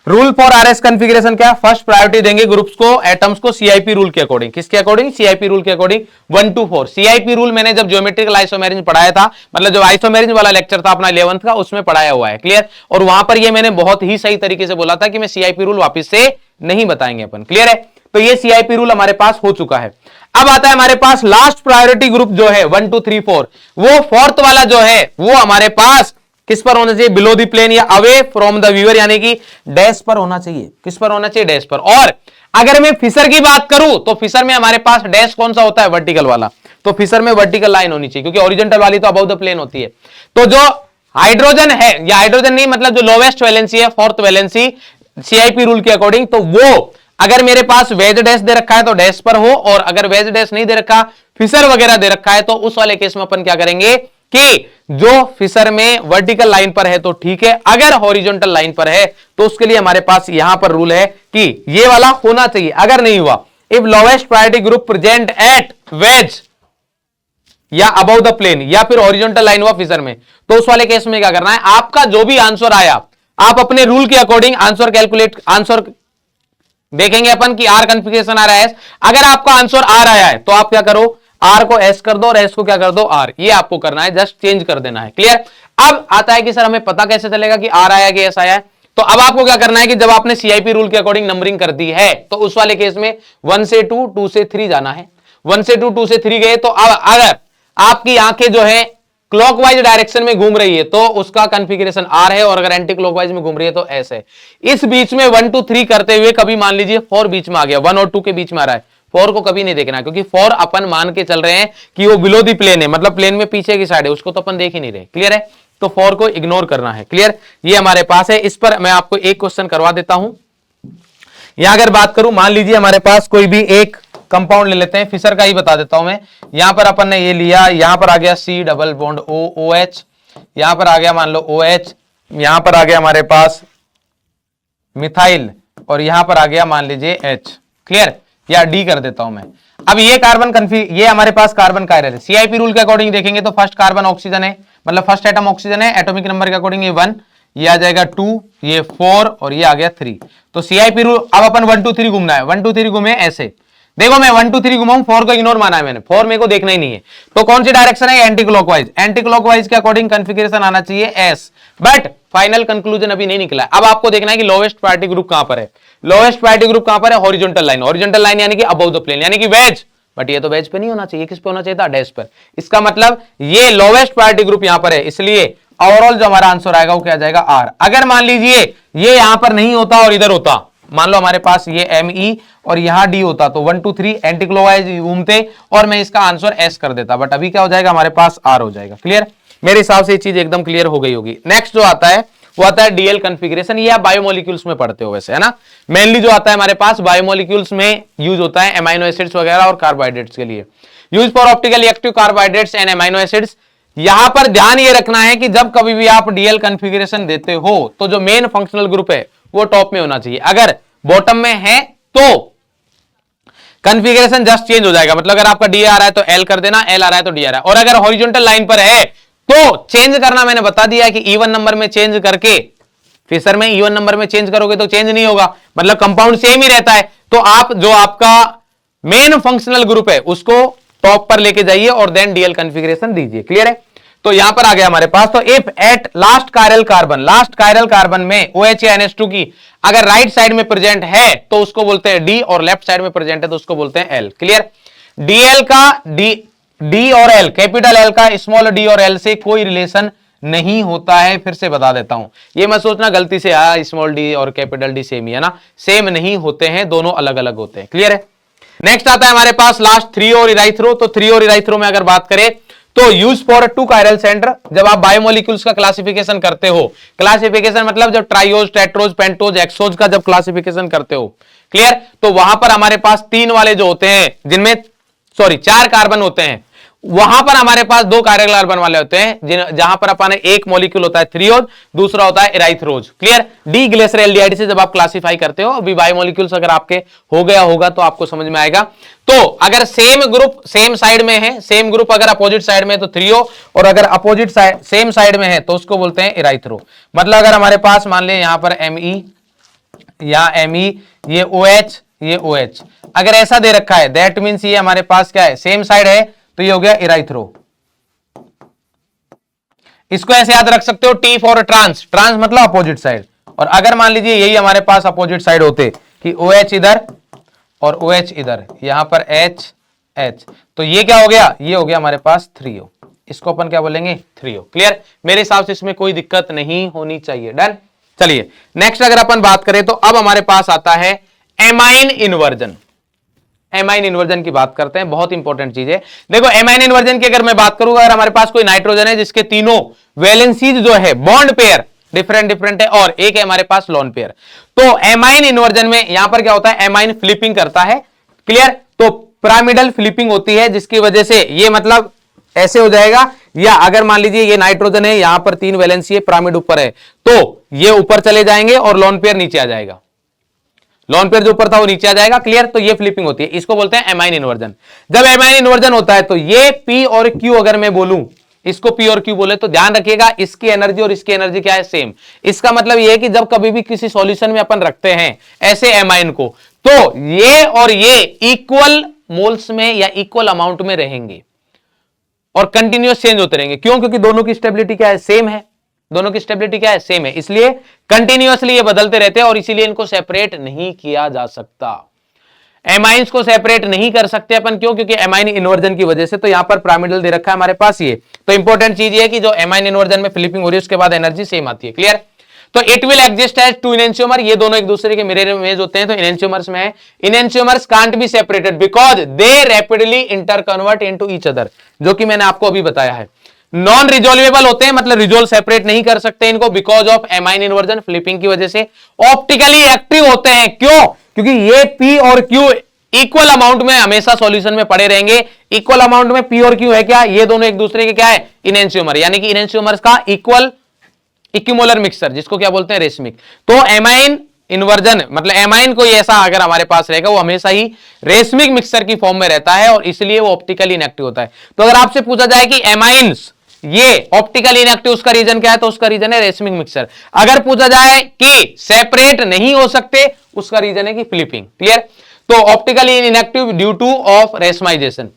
रूल फॉर आरएस कॉन्फ़िगरेशन क्या? फर्स्ट प्रायोरिटी देंगे ग्रुप्स को, एटम्स को सीआईपी रूल के अकॉर्डिंग। किसके अकॉर्डिंग? सीआईपी रूल के अकॉर्डिंग 1 to 4। सीआईपी रूल मैंने जब ज्योमेट्रिकल आइसोमेरिज्म पढ़ाया था, मतलब जब आइसोमेरिज्म वाला लेक्चर था अपना 11th का, उसमें पढ़ाया हुआ है। क्लियर? और वहां पर ये मैंने बहुत ही सही तरीके से बोला था कि मैं सीआईपी रूल वापस से नहीं बताएंगे अपन। क्लियर है? तो ये सीआईपी रूल हमारे पास हो चुका है। अब आता है हमारे पास लास्ट प्रायोरिटी ग्रुप जो है 1 2 3 4। वो फोर्थ वाला जो है वो हमारे पास किस पर होना चाहिए? बिलो द प्लेन या अवे फ्रॉम द व्यूअर, यानी कि डैश पर होना चाहिए। किस पर होना चाहिए? डैश पर। और अगर मैं फिशर की बात करूं तो फिशर में हमारे पास डैश कौन सा होता है? वर्टिकल वाला। तो फिशर में वर्टिकल लाइन होनी चाहिए, क्योंकि ओरिजेंटल वाली तो अबव द प्लेन होती है। तो जो हाइड्रोजन है, या हाइड्रोजन नहीं मतलब जो लोवेस्ट वैलेंसी है, फोर्थ वैलेंसी सीआईपी रूल के अकॉर्डिंग, तो वो अगर मेरे पास वेज डैश दे रखा है तो डैश पर हो, और अगर वेज डैश नहीं दे रखा, फिशर वगैरह दे रखा है, तो उस वाले केस में अपन क्या करेंगे कि जो फिशर में वर्टिकल लाइन पर है तो ठीक है, अगर हॉरिजॉन्टल लाइन पर है तो उसके लिए हमारे पास यहां पर रूल है कि ये वाला होना चाहिए। अगर नहीं हुआ, if lowest priority group present at wedge या अबव द प्लेन या फिर हॉरिजॉन्टल लाइन हुआ फिशर में, तो उस वाले केस में क्या करना है? आपका जो भी आंसर आया, आप अपने रूल के अकॉर्डिंग आंसर देखेंगे अपन कि आर कॉन्फ़िगरेशन आ रहा है। अगर आपका आंसर आर आया है तो आप क्या करो? आर को एस कर दो और एस को क्या कर दो? आर। ये आपको करना है, जस्ट चेंज कर देना है। क्लियर? अब आता है कि सर हमें पता कैसे चलेगा कि आर आया कि एस आया है? तो अब आपको क्या करना है कि जब आपने सीआईपी रूल के अकॉर्डिंग नंबरिंग कर दी है तो उस वाले केस में 1 से 2, 2 से 3 जाना है। 1 से 2, 2 से 3 गए तो अब अगर आपकी आंखें जो है क्लॉकवाइज डायरेक्शन में घूम रही है तो उसका कॉन्फ़िगरेशन R है, और अगर एंटी क्लॉकवाइज में घूम रही है तो S है। इस बीच में 1 2 3 करते हुए कभी मान लीजिए 4 बीच में आ गया, 1 और 2 के बीच में आ रहा है, 4 को कभी नहीं देखना, क्योंकि 4 अपन मान के चल रहे हैं कि वो बिलो दी प्लेन है, मतलब प्लेन में पीछे की साइड है, उसको तो अपन देख ही नहीं रहे। क्लियर है? तो 4 को इग्नोर करना है। क्लियर? ये हमारे पास है। इस पर मैं आपको एक क्वेश्चन करवा देता हूं। यहां अगर बात करूं, मान लीजिए हमारे पास कोई भी एक कंपाउंड ले लेते हैं, फिशर का ही बता देता हूं मैं। यहां पर अपन ने ये लिया, यहां पर आ गया C double bond O OH, यहां पर आ गया मान लो OH, यहां पर आ गया हमारे पास मिथाइल, और यहां पर आ गया मान लीजिए H। क्लियर? या D कर देता हूं मैं। अब ये कार्बन ये हमारे पास कार्बन कायरल है। CIP रूल के अकॉर्डिंग देखेंगे तो फर्स्ट कार्बन ऑक्सीजन है, मतलब फर्स्ट एटम ऑक्सीजन है, एटॉमिक नंबर के अकॉर्डिंग ये 1, ये आ जाएगा 2, ये 4 और ये आ गया 3। तो CIP रूल, अब अपन 1 2 3 घूमना है, 1 2 3 घूमे ऐसे। देखो मैं 1 2 3 घुमाऊं, 4 को इग्नोर माना है मैंने, 4 मेरे को देखना ही नहीं है। तो कौन सी डायरेक्शन है? Anti clockwise. एंटी क्लॉकवाइज के अकॉर्डिंग कॉन्फ़िगरेशन आना चाहिए S, बट फाइनल कंक्लूजन अभी नहीं निकला। अब आपको देखना है कि लोवेस्ट पार्टी ग्रुप कहां पर है। लोवेस्ट पार्टी ग्रुप कहां पर है? Horizontal line. हॉरिजॉन्टल लाइन यानी कि अबव द प्लेन, यानी कि वेज, बट ये तो वेज पे नहीं होना चाहिए, किस पे होना चाहिए था? डैश पर। इसका मतलब ये लोवेस्ट पार्टी ग्रुप यहां पर है, इसलिए ओवरऑल जो हमारा आंसर आएगा वो क्या जाएगा? R। अगर मान लीजिए ये यहां पर नहीं होता और इधर होता, मान लो हमारे पास ये Me और यहां D होता, तो 1 2 3 एंटी क्लॉकवाइज घूमते और मैं इसका आंसर S कर देता, बट अभी क्या हो जाएगा? हमारे पास R हो जाएगा। क्लियर? मेरे हिसाब से ये चीज एकदम क्लियर हो गई होगी। नेक्स्ट जो आता है वो आता है डीएल कॉन्फ़िगरेशन। ये आप बायोमोलिक्यूल्स में पढ़ते हो वैसे, है ना। मेनली जो आता है हमारे पास बायोमोलिक्यूल्स में यूज होता है एमाइनो एसिड्स वगैरह और कार्बोहाइड्रेट्स के लिए। Use for optically active carbohydrates and amino acids. यहां पर ध्यान ये रखना है कि जब कभी भी आप डीएल कॉन्फ़िगरेशन देते हो तो जो मेन फंक्शनल ग्रुप है वो टॉप में होना चाहिए। अगर बॉटम में है तो कॉन्फ़िगरेशन जस्ट चेंज हो जाएगा, मतलब अगर आपका डी आ रहा है तो एल कर देना, एल आ रहा है तो डी आ रहा है। और अगर हॉरिजॉन्टल लाइन पर है तो चेंज करना मैंने बता दिया है कि इवन नंबर में चेंज करके, फिशर में इवन नंबर में चेंज करोगे तो चेंज नहीं होगा, मतलब कंपाउंड सेम ही रहता है। तो आप जो आपका मेन फंक्शनल ग्रुप है उसको टॉप पर लेके जाइए और देन डीएल कॉन्फ़िगरेशन दीजिए। क्लियर है? तो यहां पर आ गया हमारे पास, तो if at last chiral carbon में OH या NH2 की अगर राइट साइड में प्रेजेंट है तो उसको बोलते हैं D, और लेफ्ट साइड में प्रेजेंट है तो उसको बोलते हैं L। क्लियर? डीएल का डी और एल, कैपिटल एल का स्मॉल डी और एल से कोई रिलेशन नहीं होता है। फिर से बता देता हूं, ये मत सोचना गलती से स्मॉल डी और कैपिटल डी सेम ही है ना, सेम नहीं होते हैं, दोनों अलग अलग होते हैं। क्लियर है? नेक्स्ट आता है हमारे पास लास्ट 3 और इराइथ्रो। तो 3 और इराइथ्रो में अगर बात करें तो यूज फॉर 2 कायरल सेंटर। जब आप बायोमोलिक्यूल्स का क्लासिफिकेशन करते हो, क्लासिफिकेशन मतलब जब ट्राइओज, टेट्रोज, पेंटोज, एक्सोज का जब क्लासिफिकेशन करते हो, क्लियर, तो वहां पर हमारे पास 3 वाले जो होते हैं, जिनमें 4 कार्बन होते हैं, वहां पर हमारे पास 2 कायरल कार्बन वाले होते हैं, जहां पर अपन एक मॉलिक्यूल होता है थ्रियोज, दूसरा होता है इराइथ्रोज। क्लियर? डी ग्लेशियर एल्डिहाइड से जब आप क्लासिफाई करते हो, अभी बायोमोलिक्यूल्स अगर आपके हो गया होगा तो आपको समझ में आएगा। तो अगर सेम ग्रुप सेम साइड में है, सेम ग्रुप अगर अपोजिट साइड में है तो थ्रियो, और अगर अपोजिट साइड सेम साइड में है तो उसको बोलते हैं इराइथ्रो। मतलब अगर हमारे पास मान लें यहां पर Me या Me, ये OH, ये OH, अगर ऐसा दे रखा है दैट मींस ये हमारे पास क्या है? सेम साइड है, तो ये हो गया इराइथ्रो। इसको ऐसे याद रख सकते हो, T फॉर ट्रांस, ट्रांस मतलब अपोजिट साइड। और अगर मान लीजिए यही हमारे पास अपोजिट साइड होते कि OH इधर और OH इधर, यहां पर H H, तो ये क्या हो गया? ये हो गया हमारे पास थ्रियो। इसको अपन क्या बोलेंगे? थ्रियो। क्लियर? मेरे हिसाब से इसमें कोई दिक्कत नहीं होनी चाहिए। डन? चलिए नेक्स्ट अगर अपन बात करें तो अब हमारे पास आता है एमाइन इन्वर्जन। एमाइन इन्वर्जन की बात करते हैं, बहुत इंपॉर्टेंट चीज है। देखो एमाइन इन्वर्जन की अगर मैं बात करूंगा, अगर हमारे पास कोई नाइट्रोजन है जिसके तीनों वैलेंसीज जो है बॉन्ड पेयर डिफरेंट डिफरेंट है, और एक है हमारे पास लोन पेयर, तो एमाइन इन्वर्जन में यहां पर क्या होता है? एमाइन फ्लिपिंग करता है। क्लियर? तो पिरामिडल फ्लिपिंग होती है, जिसकी वजह से ये मतलब ऐसे हो जाएगा, या अगर मान लीजिए ये नाइट्रोजन है, यहां पर 3 वैलेंसी है, पिरामिड ऊपर है, तो ये ऊपर चले जाएंगे और लोन पेयर नीचे आ जाएगा, लोन पेयर जो ऊपर था वो नीचे आ जाएगा। क्लियर? तो ये फ्लिपिंग होती है, इसको बोलते हैं एमाइन इन्वर्जन। जब एमाइन इन्वर्जन होता है तो ये P और Q, अगर मैं बोलूं इसको P और Q बोले तो ध्यान रखिएगा इसकी एनर्जी और इसकी एनर्जी क्या है? सेम। इसका मतलब ये है कि जब कभी भी किसी सॉल्यूशन में अपन रखते हैं ऐसे एमाइन को, तो ये और ये इक्वल मोल्स में या इक्वल अमाउंट में रहेंगे और कंटिन्यूअस चेंज होते रहेंगे। क्यों? क्योंकि दोनों की स्टेबिलिटी क्या है? सेम है। दोनों की स्टेबिलिटी क्या है? सेम है, इसलिए कंटिन्यूअसली ये बदलते रहते हैं और इसीलिए इनको सेपरेट नहीं किया जा सकता। एमाइंस को सेपरेट नहीं कर सकते अपन, क्यों? क्योंकि एमाइन इन्वर्जन की वजह से। तो यहां पर पिरामिडल दे रखा है हमारे पास ये। तो इंपॉर्टेंट चीज ये है कि जो एमाइन इन्वर्जन में फ्लिपिंग हो रही है उसके बाद एनर्जी सेम आती है। क्लियर? तो it will exist as two enantiomer, ये दोनों एक दूसरे के मिरर इमेज होते हैं, तो इनेंशियोमर्स में है। Enantiomers can't be separated because they rapidly inter convert into each other, जो कि मैंने आपको अभी बताया है। नॉन रिजोल्वेबल होते हैं, मतलब रिजोल्व सेपरेट नहीं कर सकते इनको because of amine inversion, flipping की वजह से। ऑप्टिकली एक्टिव होते हैं, क्यों? क्योंकि ये P और Q इक्वल अमाउंट में हमेशा सॉल्यूशन में पड़े रहेंगे। इक्वल अमाउंट में P और Q है क्या? ये दोनों एक दूसरे के क्या है? इनेंशियोमर, यानी कि इनेंशियोमर्स का इक्वल इक्विमोलर मिक्सचर, जिसको क्या बोलते हैं? रेशमिक। तो एमाइन इन्वर्जन मतलब एमाइन को ऐसा अगर हमारे पास रहेगा वो हमेशा ही रेशमिक मिक्सचर की फॉर्म में रहता है और इसलिए वो ऑप्टिकली इनएक्टिव होता है। तो अगर आपसे पूछा जाए कि एमाइंस ये ऑप्टिकली इनएक्टिव, उसका रीजन क्या है? तो उसका रीजन है रेशमिक मिक्सचर। अगर पूछा जाए कि सेपरेट नहीं हो सकते, उसका रीजन है कि फ्लिपिंग। क्लियर? तो optically inactive due to of racemisation.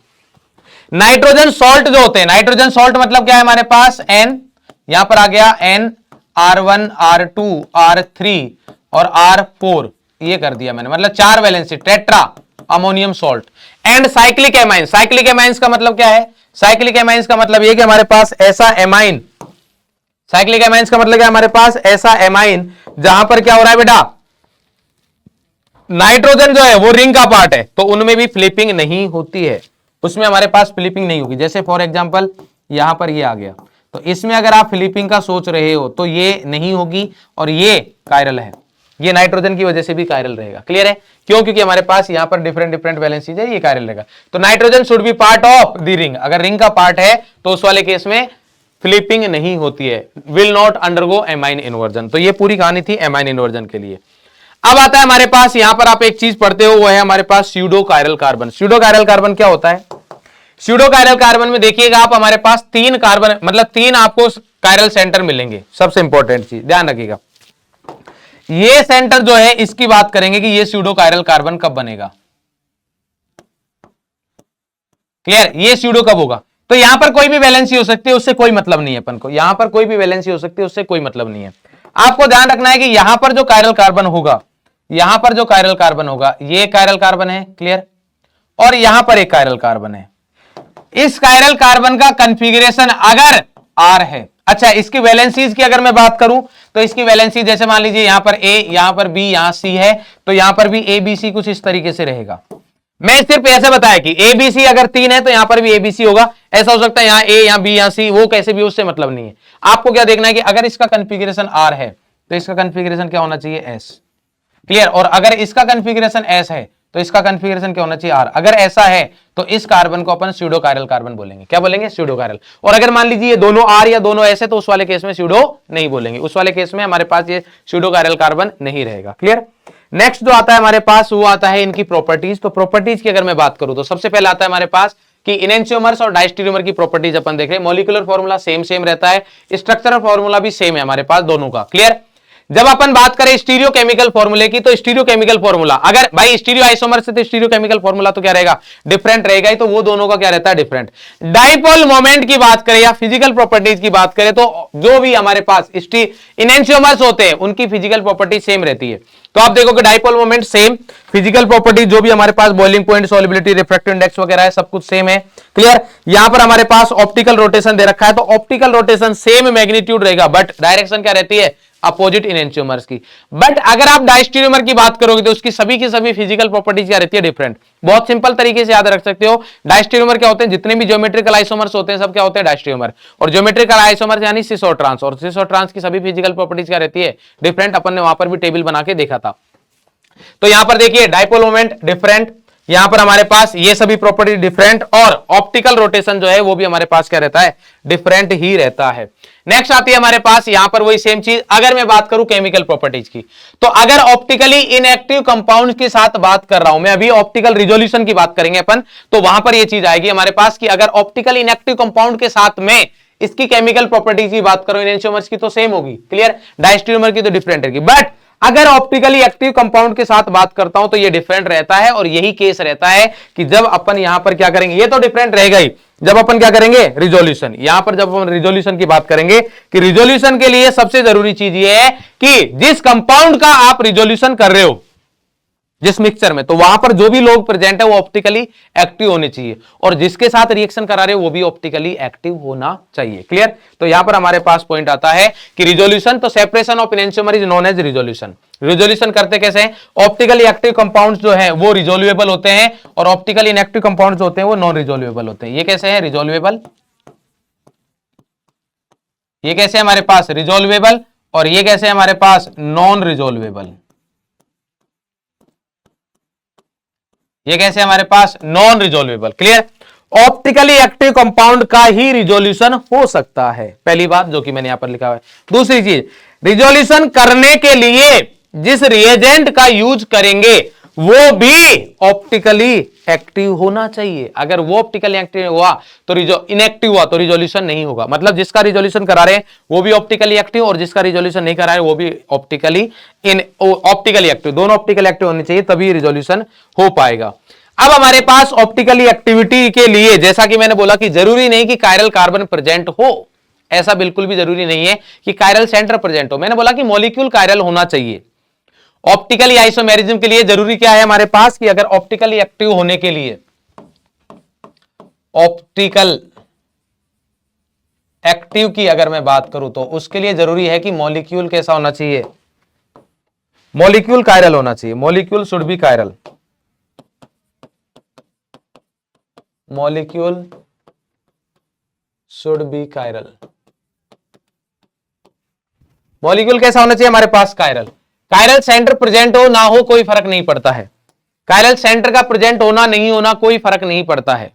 Nitrogen salt जो होते हैं, नाइट्रोजन सॉल्ट मतलब क्या है हमारे पास? N, यहां पर आ गया N, R1, R2, R3 और R4, ये कर दिया मैंने, मतलब 4 valency, tetra ammonium salt. And cyclic amine, cyclic amines का मतलब क्या है? साइक्लिक एमाइंस का मतलब ये कि हमारे पास ऐसा एमाइन, साइक्लिक एमाइंस का मतलब क्या? हमारे पास ऐसा एमाइन जहां पर क्या हो रहा है बेटा? नाइट्रोजन जो है वो रिंग का पार्ट है, तो उनमें भी फ्लिपिंग नहीं होती है, उसमें हमारे पास फ्लिपिंग नहीं होगी। जैसे फॉर एग्जांपल यहां पर ये आ गया, तो इसमें अगर आप फ्लिपिंग का सोच रहे हो तो ये नहीं होगी, और ये कायरल है, ये नाइट्रोजन की वजह से भी कायरल रहेगा। क्लियर है? क्यों? क्योंकि हमारे पास यहां पर डिफरेंट डिफरेंट वैलेंसीज है, ये कायरल रहेगा। तो nitrogen should be part of the ring, अगर रिंग का पार्ट है तो उस वाले केस में फ्लिपिंग नहीं होती है, will not undergo amine inversion. तो ये पूरी कहानी थी एमाइन इन्वर्जन के लिए। अब आता है हमारे पास, यहां पर आप एक चीज पढ़ते हो, वो है हमारे पास pseudo chiral carbon. Pseudo chiral carbon क्या होता है? स्यूडो कायरल कार्बन में देखिएगा आप, हमारे पास 3 कार्बन, मतलब 3 आपको कायरल सेंटर मिलेंगे। सबसे इंपॉर्टेंट चीज ध्यान रखिएगा, ये सेंटर जो है इसकी बात करेंगे कि ये स्यूडो कायरल कार्बन कब बनेगा। क्लियर? ये स्यूडो कब होगा? तो यहां पर कोई भी वैलेंसी हो सकती है, उससे कोई मतलब नहीं है अपन को। यहां पर कोई भी वैलेंसी हो सकती है, उससे कोई मतलब नहीं है। आपको ध्यान रखना है कि यहां पर जो कायरल कार्बन होगा, यहां पर जो कायरल कार्बन होगा, ये कायरल कार्बन है। क्लियर? और यहां पर एक कायरल कार्बन है। इस कायरल कार्बन का कॉन्फ़िगरेशन अगर R है, अच्छा इसकी वैलेंसीज की अगर मैं बात करूं तो इसकी वैलेंसी जैसे मान लीजिए यहां पर A, यहां पर B, यहां C है, तो यहां पर भी ABC कुछ इस तरीके से रहेगा। मैं सिर्फ ऐसे बताया कि ABC अगर 3 है तो यहां पर भी ABC होगा। ऐसा हो सकता है यहां A, यहां B, यहां C, वो कैसे भी, उससे मतलब नहीं है। आपको क्या देखना है कि अगर इसका कॉन्फ़िगरेशन R है तो इसका कॉन्फ़िगरेशन क्या होना चाहिए? S। क्लियर? और अगर इसका कॉन्फ़िगरेशन S है तो इसका कॉन्फ़िगरेशन क्या होना चाहिए? R। अगर ऐसा है तो इस कार्बन को अपन स्यूडो कायरल कार्बन बोलेंगे। क्या बोलेंगे? Pseudo chiral. और अगर मान लीजिए ये दोनों R या दोनों S है तो उस वाले केस में स्यूडो नहीं बोलेंगे, उस वाले केस में हमारे पास ये स्यूडो कायरल कार्बन नहीं रहेगा। क्लियर? नेक्स्ट जो आता है हमारे पास वो आता है इनकी प्रॉपर्टीज। तो प्रॉपर्टीज की अगर मैं बात करूं तो सबसे पहले आता है हमारे पास कि इनेंशियोमर्स और डायस्टेरियोमर की प्रॉपर्टीज अपन देख रहे हैं। मॉलिक्यूलर फॉर्मूला सेम रहता है, स्ट्रक्चरल फॉर्मूला भी सेम है हमारे पास दोनों का। क्लियर? जब अपन बात करें स्टीरियो केमिकल फॉर्मूले की, तो स्टीरियो केमिकल फॉर्मूला अगर भाई स्टीरियो आइसोमर से तो स्टीरियो केमिकल फॉर्मूला तो क्या रहेगा? डिफरेंट रहेगा ही, तो वो दोनों का क्या रहता है? डिफरेंट। डाइपोल मोमेंट की बात करें या फिजिकल प्रॉपर्टीज की बात करें तो जो भी हमारे पास इनेंशियोमर्स होते हैं उनकी फिजिकल प्रॉपर्टी सेम रहती है। तो आप देखो कि dipole moment same, physical properties जो भी हमारे पास boiling point, solubility, refractive index वगैरह है, सब कुछ सेम है। क्लियर? यहां पर हमारे पास ऑप्टिकल रोटेशन दे रखा है, तो ऑप्टिकल रोटेशन सेम मैग्नीट्यूड रहेगा, बट डायरेक्शन क्या रहती है? अपोजिट इनेंशियोमर्स की। बट अगर आप डायस्टेरियोमर की बात करोगे तो उसकी सभी की सभी फिजिकल प्रॉपर्टीज क्या रहती है? डिफरेंट। बहुत सिंपल तरीके से याद रख सकते हो, डायस्टेरियोमर क्या होते हैं? जितने भी ज्योमेट्रिकल आइसोमर्स होते हैं सब क्या होते हैं? डायस्टेरियोमर। और ज्योमेट्रिकल आइसोमर्स यानी सिस और ट्रांस, और सिस और ट्रांस की सभी फिजिकल प्रॉपर्टीज क्या रहती है? डिफरेंट। अपन ने वहां पर भी टेबल बना के देखा था। तो यहां पर देखिए डाइपोल मोमेंट डिफरेंट, यहां पर हमारे पास ये सभी प्रॉपर्टी डिफरेंट, और ऑप्टिकल रोटेशन जो है वो भी हमारे पास क्या रहता है? डिफरेंट ही रहता है। नेक्स्ट आती है हमारे पास यहां पर वही सेम चीज। अगर मैं बात करूं केमिकल प्रॉपर्टीज की, तो अगर ऑप्टिकली इनएक्टिव कंपाउंड के साथ बात कर रहा हूं मैं, अभी ऑप्टिकल रिजोल्यूशन की बात करेंगे अपन, तो वहां पर यह चीज आएगी हमारे पास कि अगर ऑप्टिकल इनएक्टिव कंपाउंड के साथ में इसकी केमिकल प्रॉपर्टीज की बात करो, इनेंशियोमर्स की तो सेम होगी। क्लियर? डायस्टेरियोमर की तो डिफरेंट रहेगी। बट अगर ऑप्टिकली एक्टिव कंपाउंड के साथ बात करता हूं तो ये डिफरेंट रहता है, और यही केस रहता है कि जब अपन यहां पर क्या करेंगे, ये तो डिफरेंट रहेगा ही, जब अपन क्या करेंगे? रिजोल्यूशन। यहां पर जब अपन रिजोल्यूशन की बात करेंगे कि रिजोल्यूशन के लिए सबसे जरूरी चीज ये है कि जिस कंपाउंड का आप रिजोल्यूशन कर रहे हो जिस मिक्सचर में, तो वहां पर जो भी लोग प्रेजेंट है वो ऑप्टिकली एक्टिव होने चाहिए, और जिसके साथ रिएक्शन करा रहे हैं वो भी ऑप्टिकली एक्टिव होना चाहिए। क्लियर? तो यहां पर हमारे पास पॉइंट आता है कि रिजोल्यूशन, तो separation of enantiomer is known as resolution. Resolution करते कैसे हैं? ऑप्टिकली एक्टिव कंपाउंड्स जो है वो रिजोल्वेबल होते हैं, और ऑप्टिकली इनएक्टिव कंपाउंड्स होते हैं वो नॉन रिजोल्वेबल होते हैं। ये कैसे है? रिजोल्वेबल, ये कैसे है हमारे पास? रिजोल्वेबल, और ये कैसे है हमारे पास? नॉन रिजोल्वेबल। ये कैसे हमारे पास? Non resolvable. Clear? Optically active compound का ही रिजोल्यूशन हो सकता है, पहली बात जो कि मैंने यहां पर लिखा है। दूसरी चीज, रिजोल्यूशन करने के लिए जिस रिएजेंट का यूज करेंगे वो भी ऑप्टिकली एक्टिव होना चाहिए। अगर वो ऑप्टिकली एक्टिव हुआ तो इनएक्टिव हुआ तो रिजोल्यूशन नहीं होगा। मतलब जिसका रिजोल्यूशन करा रहे हैं वो भी ऑप्टिकली एक्टिव, और जिसका रिजोल्यूशन नहीं करा रहे वो भी ऑप्टिकली एक्टिव, दोनों ऑप्टिकली एक्टिव होने चाहिए, तभी रिजोल्यूशन हो पाएगा। अब हमारे पास ऑप्टिकली एक्टिविटी के लिए, जैसा कि मैंने बोला कि जरूरी नहीं कि कायरल कार्बन प्रेजेंट हो, ऐसा बिल्कुल भी जरूरी नहीं है कि कायरल सेंटर प्रेजेंट हो। मैंने बोला कि मॉलिक्यूल कायरल होना चाहिए। ऑप्टिकली आइसोमेरिज्म के लिए जरूरी क्या है हमारे पास? कि अगर ऑप्टिकली एक्टिव होने के लिए, ऑप्टिकल एक्टिव की अगर मैं बात करूं तो उसके लिए जरूरी है कि मॉलिक्यूल कैसा होना चाहिए? मॉलिक्यूल कायरल होना चाहिए। Molecule should be chiral, molecule should be chiral. Molecule कैसा होना चाहिए हमारे पास? कायरल। कायरल सेंटर प्रेजेंट हो ना हो कोई फर्क नहीं पड़ता है। कायरल सेंटर का प्रेजेंट होना नहीं होना कोई फर्क नहीं पड़ता है।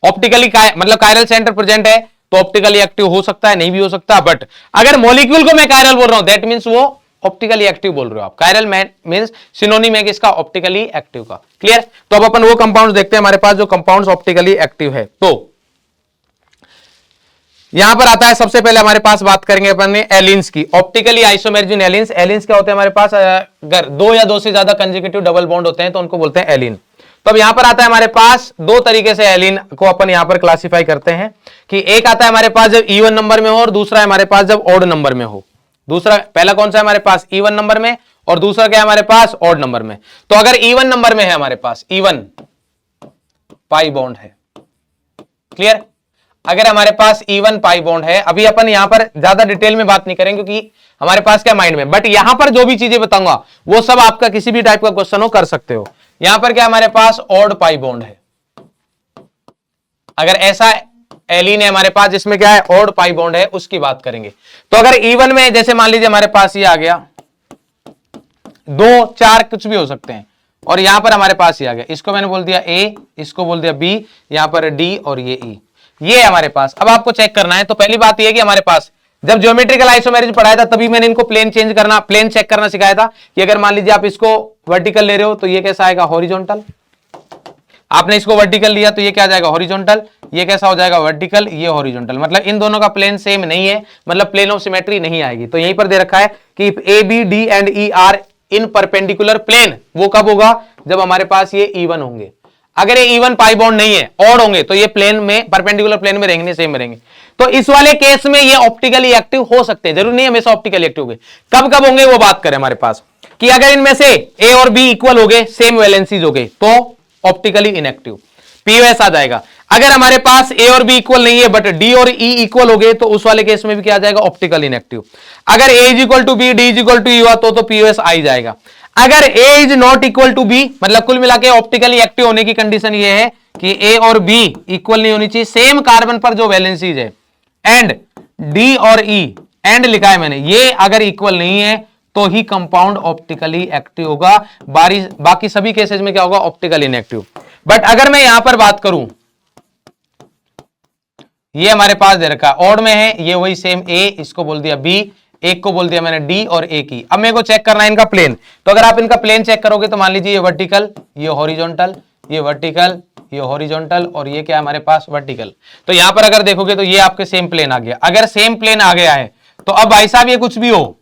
ऑप्टिकली मतलब कायरल सेंटर प्रेजेंट है तो ऑप्टिकली एक्टिव हो सकता है, नहीं भी हो सकता, बट अगर मॉलिक्यूल को मैं कायरल बोल रहा हूं दैट मींस वो ऑप्टिकली एक्टिव बोल रहे हो आप। कायरल मींस सिनोनिम है किसका? ऑप्टिकली एक्टिव का। क्लियर? तो अब अपन वो कंपाउंड्स देखते हैं हमारे पास जो कंपाउंड्स ऑप्टिकली एक्टिव है। तो यहां पर आता है सबसे पहले हमारे पास बात करेंगे अपन एलिन्स की। Optically isomerism एलिन्स। एलिन्स क्या होते हैं हमारे पास? अगर दो या दो से ज्यादा कंसेक्यूटिव डबल बॉन्ड होते हैं तो उनको बोलते हैं एलिन। तो अब यहां पर आता है हमारे पास दो तरीके से एलिन को अपन यहां पर क्लासिफाई करते हैं कि एक आता है हमारे पास जब इवन नंबर में हो, और दूसरा है हमारे पास जब ऑड नंबर में हो। दूसरा, पहला कौन सा है हमारे पास? इवन नंबर में, और दूसरा क्या है हमारे पास? ऑड नंबर में। तो अगर इवन नंबर में है हमारे पास, इवन पाई बॉन्ड है। क्लियर? अगर हमारे पास इवन पाई बॉन्ड है, अभी अपन यहां पर ज्यादा डिटेल में बात नहीं करेंगे क्योंकि हमारे पास क्या माइंड में, बट यहां पर जो भी चीजें बताऊंगा वो सब आपका किसी भी टाइप का क्वेश्चन हो कर सकते हो। यहां पर क्या हमारे पास? ऑड पाई बॉन्ड है। अगर ऐसा एलिन है हमारे पास जिसमें क्या है? ऑड पाई बॉन्ड है, उसकी बात करेंगे। तो अगर इवन में जैसे मान लीजिए हमारे पास ये आ गया, दो चार कुछ भी हो सकते हैं, और यहां पर हमारे पास ये आ गया, इसको मैंने बोल दिया ए, इसको बोल दिया बी, यहां पर डी और ये ई, ये है हमारे पास। अब आपको चेक करना है, तो पहली बात ये है कि हमारे पास जब ज्योमेट्रिकल आइसोमेरिज्म पढ़ाया था तभी मैंने इनको प्लेन चेंज करना, प्लेन चेक करना सिखाया था कि अगर मान लीजिए आप इसको वर्टिकल ले रहे हो तो ये कैसा आएगा? हॉरिजॉन्टल। आपने इसको वर्टिकल लिया तो ये क्या जाएगा? हॉरिजॉन्टल। ये कैसा हो जाएगा? वर्टिकल, ये हॉरिजॉन्टल। मतलब इन दोनों का प्लेन सेम नहीं है, मतलब प्लेन ऑफ सिमेट्री नहीं आएगी। तो यहीं पर दे रखा है कि A B D and E are in perpendicular plane. वो कब होगा? जब हमारे पास ये इवन होंगे। अगर ये इवन पाई बॉन्ड नहीं है, ऑड होंगे, तो ये प्लेन में, परपेंडिकुलर प्लेन में रहेंगे, सेम रहेंगे। तो इस वाले केस में ये ऑप्टिकली एक्टिव हो सकते हैं, जरूर नहीं हमेशा ऑप्टिकली एक्टिव होंगे। कब कब होंगे वो बात करें हमारे पास कि अगर इनमें से ए और बी इक्वल हो गए, सेम वैलेंसीज हो गए, तो ऑप्टिकली इनएक्टिव, पीओएस आ जाएगा। अगर हमारे पास ए और बी इक्वल नहीं है बट डी और ई इक्वल हो गए, तो उस वाले केस में भी क्या आ जाएगा? Optical inactive. अगर A is equal to B, D is equal to E हुआ तो पीओएस आ ही जाएगा। अगर A is not equal to B, मतलब कुल मिला के ऑप्टिकली एक्टिव होने की कंडीशन ये है कि ए और बी इक्वल नहीं होनी चाहिए, सेम कार्बन पर जो वैलेंसीज है, एंड डी और ई, एंड लिखा है मैंने, ये अगर इक्वल नहीं है तो ही कंपाउंड ऑप्टिकली एक्टिव होगा। बाकी सभी केसेस में क्या होगा? Optically inactive. बट अगर मैं यहां पर बात करूं, ये हमारे पास दे रखा है ऑड में है, ये वही सेम ए, इसको बोल दिया बी, एक को बोल दिया मैंने डी और ए की। अब मेरे को चेक करना है इनका प्लेन। तो अगर आप इनका प्लेन चेक करोगे तो मान लीजिए ये वर्टिकल, ये हॉरिजॉन्टल, ये वर्टिकल, ये हॉरिजॉन्टल, और ये क्या है हमारे पास? वर्टिकल। तो यहां पर अगर देखोगे तो ये आपके सेम प्लेन आ गया। अगर सेम प्लेन आ गया है तो अब भाई साहब ये कुछ भी हो,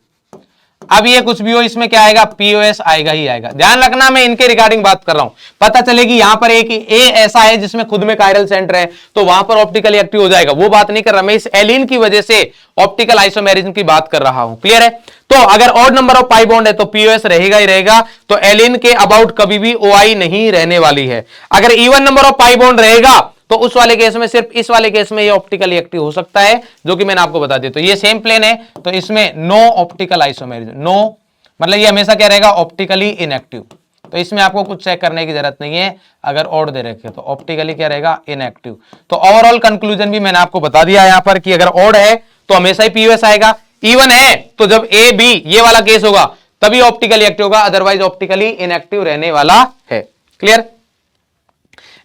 अब ये कुछ भी हो, इसमें क्या आएगा, पीओएस आएगा ही आएगा। ध्यान रखना मैं इनके रिगार्डिंग बात कर रहा हूं, पता चलेगी यहां पर एक ए ऐसा है जिसमें खुद में कायरल सेंटर है, तो वहां पर ऑप्टिकली एक्टिव हो जाएगा, वो बात नहीं कर रहा मैं, इस एलिन की वजह से ऑप्टिकल आइसोमेरिज्म की बात कर रहा हूं। क्लियर है? तो अगर odd number of pi bond है तो पीओएस रहेगा ही रहेगा, तो एलिन के अबाउट कभी भी ओआई नहीं रहने वाली है। अगर even number of pi bond रहेगा तो उस वाले केस में, सिर्फ इस वाले केस में ये ऑप्टिकली एक्टिव हो सकता है, जो कि मैंने आपको बता दिया। तो ये सेम प्लेन है, तो इसमें नो ऑप्टिकल आइसोमेरिज्म, नो मतलब ये हमेशा क्या रहेगा, ऑप्टिकली इनएक्टिव। तो इसमें आपको कुछ चेक करने की जरूरत नहीं है, अगर ऑड दे रखे तो ऑप्टिकली क्या रहेगा, इनएक्टिव। तो ओवरऑल कंक्लूजन भी मैंने आपको बता दिया यहां पर कि अगर ऑड है तो हमेशा ही पीओएस आएगा, इवन है तो जब ए बी ये वाला केस होगा तभी ऑप्टिकली एक्टिव होगा, अदरवाइज ऑप्टिकली इनएक्टिव रहने वाला है। क्लियर?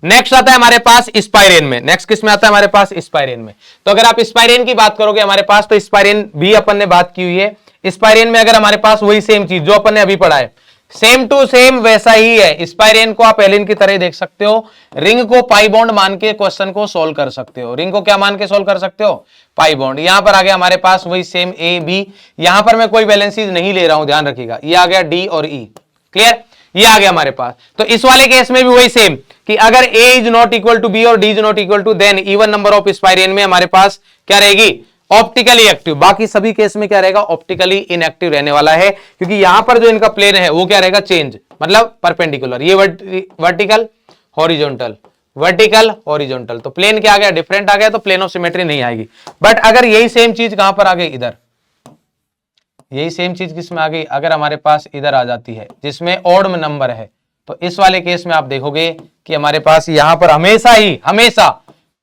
नेक्स्ट आता है हमारे पास स्पाइरेन में। नेक्स्ट किस में आता है हमारे पास, स्पाइरेन में। तो अगर आप स्पाइरेन की बात करोगे हमारे पास, तो स्पाइरेन भी अपन ने बात की हुई है। स्पाइरेन में अगर हमारे पास वही सेम चीज जो अपन ने अभी पढ़ा है, सेम टू सेम वैसा ही है। स्पाइरेन को आप एलिन की तरह देख सकते हो, रिंग को पाई बॉन्ड मान के क्वेश्चन को सोल्व कर सकते हो। रिंग को क्या मान के सोल्व कर सकते हो, पाई बॉन्ड। यहां पर आ गया हमारे पास वही सेम ए बी, यहां पर मैं कोई वैलेंसीज नहीं ले रहा हूं, ध्यान रखिएगा। ये आ गया डी और ई, क्लियर, ये आ गया हमारे पास। तो इस वाले केस में भी वही सेम कि अगर A is not equal to B और D is not equal to, then even number of spirane में हमारे पास क्या रहेगी, ऑप्टिकली एक्टिव। बाकी सभी केस में क्या रहेगा, ऑप्टिकली इनएक्टिव रहने वाला है, क्योंकि यहां पर जो इनका प्लेन है वो क्या रहेगा, चेंज, मतलब परपेंडिकुलर। ये वर्टिकल हॉरिजॉन्टल, वर्टिकल हॉरिजॉन्टल, तो प्लेन क्या आ गया, डिफरेंट आ गया, तो प्लेन ऑफ सिमेट्री नहीं आएगी। बट अगर यही सेम चीज कहां पर आ गई, इधर, यही सेम चीज किसमें आ गई, अगर हमारे पास इधर आ जाती है जिसमें ऑड में नंबर है, तो इस वाले केस में आप देखोगे कि हमारे पास यहां पर हमेशा ही हमेशा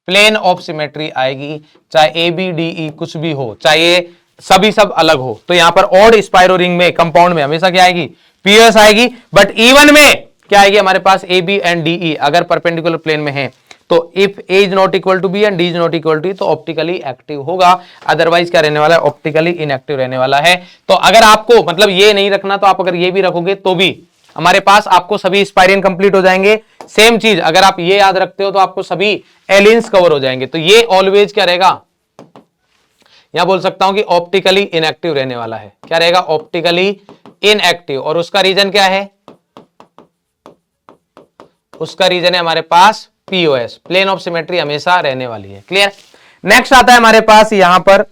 प्लेन ऑफ सिमेट्री आएगी, चाहे ए बी डी ई कुछ भी हो, चाहे सभी सब अलग हो। तो यहां पर ऑड स्पाइरो रिंग में, कंपाउंड में हमेशा क्या आएगी, पीओएस आएगी। बट इवन में क्या आएगी हमारे पास, A B and D E अगर परपेंडिकुलर प्लेन में है, तो if A is not equal to B and D is not equal to, तो ऑप्टिकली एक्टिव होगा, अदरवाइज क्या रहने वाला है, ऑप्टिकली इनएक्टिव रहने वाला है। तो अगर आपको मतलब ये नहीं रखना, तो आप अगर ये भी रखोगे तो भी हमारे पास आपको सभी स्पाइरेन कंप्लीट हो जाएंगे। सेम चीज अगर आप ये याद रखते हो तो आपको सभी एलिन्स कवर हो जाएंगे। तो ये ऑलवेज क्या रहेगा, यहां बोल सकता हूं कि ऑप्टिकली इनएक्टिव रहने वाला है। क्या रहेगा, ऑप्टिकली इनएक्टिव। और उसका रीजन क्या है, उसका रीजन है हमारे पास पीओएस, प्लेन ऑफ सिमेट्री हमेशा रहने वाली है। क्लियर? नेक्स्ट आता है हमारे पास यहां पर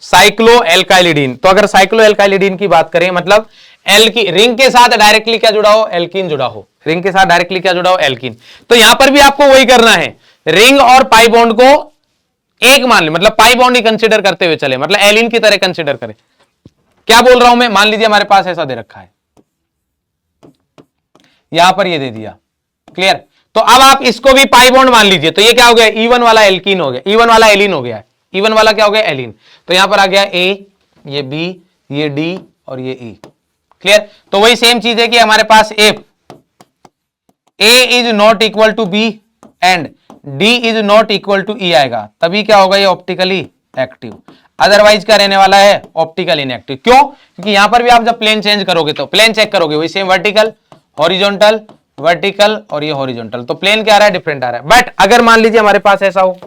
साइक्लो एल्काइलिडीन। तो अगर साइक्लो एल्काइलिडीन की बात करें, मतलब एल्की रिंग के साथ डायरेक्टली क्या जुड़ा हो, एल्कीन जुड़ा हो, रिंग के साथ डायरेक्टली क्या जुड़ा हो, एल्कीन। तो यहां पर भी आपको वही करना है, रिंग और पाई बॉन्ड को एक मान ले, मतलब पाई बॉन्ड ही कंसीडर करते हुए चले, मतलब एलिन की तरह कंसीडर करें। क्या बोल रहा हूं मैं, मान लीजिए हमारे पास ऐसा दे रखा है, यहां पर ये दे दिया, क्लियर। तो अब आप इसको भी पाई बॉन्ड मान लीजिए, तो ये क्या हो गया, इवन वाला एल्कीन हो गया, इवन वाला एलिन हो गया, इवन वाला क्या हो गया, एलिन। तो यहां पर आ गया ए, ये बी, ये डी और ये ई, क्लियर। तो वही सेम चीज है कि हमारे पास if A is not equal to B and D is not equal to E आएगा, तभी क्या होगा, ये ऑप्टिकली एक्टिव। अदरवाइज क्या रहने वाला है, ऑप्टिकल इनएक्टिव। क्यों? क्योंकि यहां पर भी आप जब प्लेन चेंज करोगे, तो प्लेन चेक करोगे वही सेम, वर्टिकल हॉरिजॉन्टल, वर्टिकल और ये हॉरिजॉन्टल, तो प्लेन क्या आ रहा है, डिफरेंट आ रहा है। बट अगर मान लीजिए हमारे पास ऐसा हो,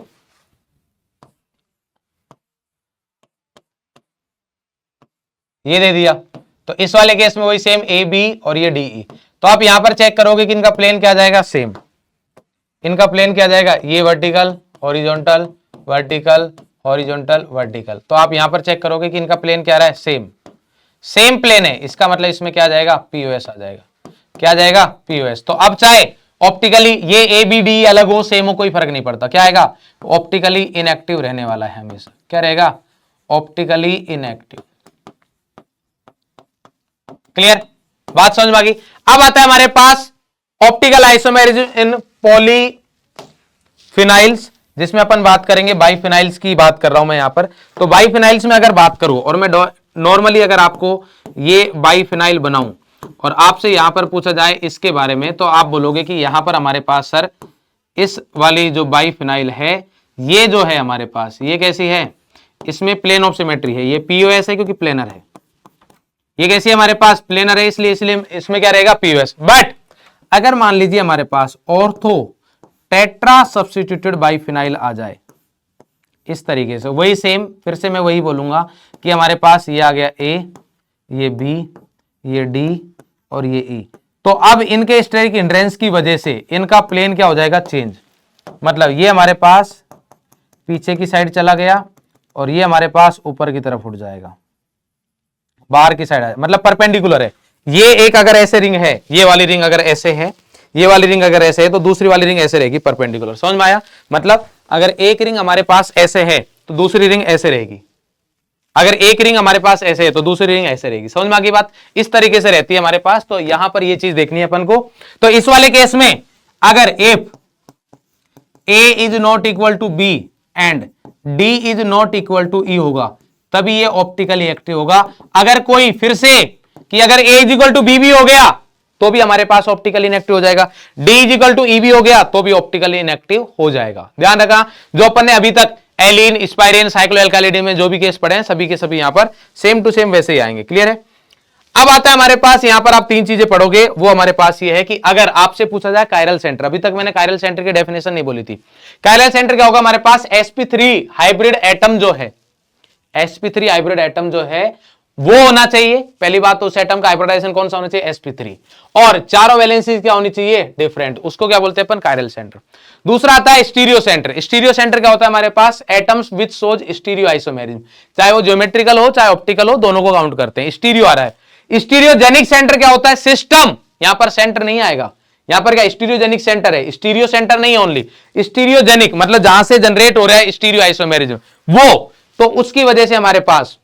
ये दे दिया, तो इस वाले केस में वही सेम ए बी और ये डी ई। तो आप यहां पर चेक करोगे कि इनका प्लेन क्या आ जाएगा, सेम। इनका प्लेन क्या आ जाएगा, ये vertical horizontal, vertical horizontal vertical. तो आप यहां पर चेक करोगे कि इनका प्लेन क्या आ रहा है, सेम, सेम प्लेन है। इसका मतलब इसमें क्या आ जाएगा, पीओएस आ जाएगा। क्या आ जाएगा, पीओएस। तो अब चाहे ऑप्टिकली ये ए बी डी अलग हो, सेम हो, कोई फर्क नहीं पड़ता, क्या आएगा, ऑप्टिकली इनएक्टिव रहने वाला है हमेशा। क्या रहेगा, ऑप्टिकली इनएक्टिव। क्लियर, बात समझ में आ गई। अब आता है हमारे पास ऑप्टिकल आइसोमेरिज्म इन पॉलीफिनाइल्स, जिसमें अपन बात करेंगे बाइफिनाइल्स की बात कर रहा हूं मैं यहां पर। तो बाइफिनाइल्स में अगर बात करूं, और मैं नॉर्मली अगर आपको ये बाइफिनाइल बनाऊं और आपसे यहां पर पूछा जाए इसके बारे में, तो आप बोलोगे कि यहां पर हमारे पास सर इस वाली जो बाइफिनाइल है, ये जो है हमारे पास, ये कैसी है, इसमें प्लेन ऑफ सिमेट्री है, ये पीओएस है क्योंकि प्लेनर है। ये कैसी है हमारे पास, प्लेनर है, इसलिए इसमें क्या रहेगा, पीओएस। बट अगर मान लीजिए हमारे पास ऑर्थो टेट्रा सब्स्टिट्यूटेड बाइफिनाइल आ जाए इस तरीके से, वही सेम, फिर से मैं वही बोलूंगा कि हमारे पास ये आ गया ए, ये बी, ये डी और ये ई। तो अब इनके स्टेरिक हिंड्रेंस की वजह से इनका प्लेन क्या हो जाएगा, चेंज। मतलब ये हमारे पास पीछे की साइड चला गया और ये हमारे पास ऊपर की तरफ उठ जाएगा, बाहर की साइड है, मतलब परपेंडिकुलर है। ये एक अगर ऐसे रिंग है, ये वाली रिंग अगर ऐसे है, ये वाली रिंग अगर ऐसे है, तो दूसरी वाली रिंग ऐसे रहेगी, परपेंडिकुलर। समझ में आया? मतलब अगर एक रिंग हमारे पास ऐसे है तो दूसरी रिंग ऐसे रहेगी, अगर एक रिंग हमारे पास ऐसे है तो दूसरी रिंग ऐसे रहेगी। समझ में आ गई बात? इस तरीके से रहती है हमारे पास। तो यहां पर ये चीज देखनी है अपन को। तो इस वाले केस में अगर if A is not equal to B and D is not equal to E होगा, तभी ये ऑप्टिकली एक्टिव होगा। अगर कोई फिर से कि अगर A is equal to B भी हो गया तो भी हमारे पास ऑप्टिकली इनएक्टिव हो जाएगा, डी इज इक्वल टू ई भी हो गया तो भी ऑप्टिकली इनएक्टिव हो जाएगा। ध्यान रखना, जो अपन ने अभी तक एलिन, स्पाइरिन, साइक्लोएल्काइलिन में जो भी केस पढ़े हैं सभी के सभी यहां पर सेम टू सेम वैसे ही आएंगे। क्लियर है? अब आता है हमारे पास यहां पर आप तीन चीजें पढ़ोगे, वो हमारे पास ये है कि अगर आपसे पूछा जाए कायरल सेंटर, अभी तक मैंने कायरल सेंटर की डेफिनेशन नहीं बोली थी। कायरल सेंटर क्या होगा? हमारे पास sp3 हाइब्रिड एटम जो है, sp3 हाइब्रिड एटम जो है वो होना चाहिए। पहली बात तो उस एटम का हाइब्रिडाइजेशन कौन सा होना चाहिए? sp3। और चारों वैलेंसीज क्या होनी चाहिए? डिफरेंट। उसको क्या बोलते हैं अपन? Chiral centre. दूसरा आता है स्टीरियो सेंटर। स्टीरियो सेंटर क्या होता है हमारे पास? Atoms with shows stereoisomerism, चाहे वो ज्योमेट्रिकल हो चाहे ऑप्टिकल हो, दोनों को काउंट करते हैं। स्टीरियो आ रहा है। स्टीरियोजेनिक सेंटर क्या होता है? सिस्टम, यहां पर सेंटर नहीं आएगा, यहां पर क्या स्टीरियोजेनिक सेंटर है, स्टीरियो सेंटर नहीं ओनली स्टीरियोजेनिक, मतलब जहां से जनरेट हो रहा है स्टीरियो आइसोमेरिज्म वो, तो उसकी वजह से हमारे पास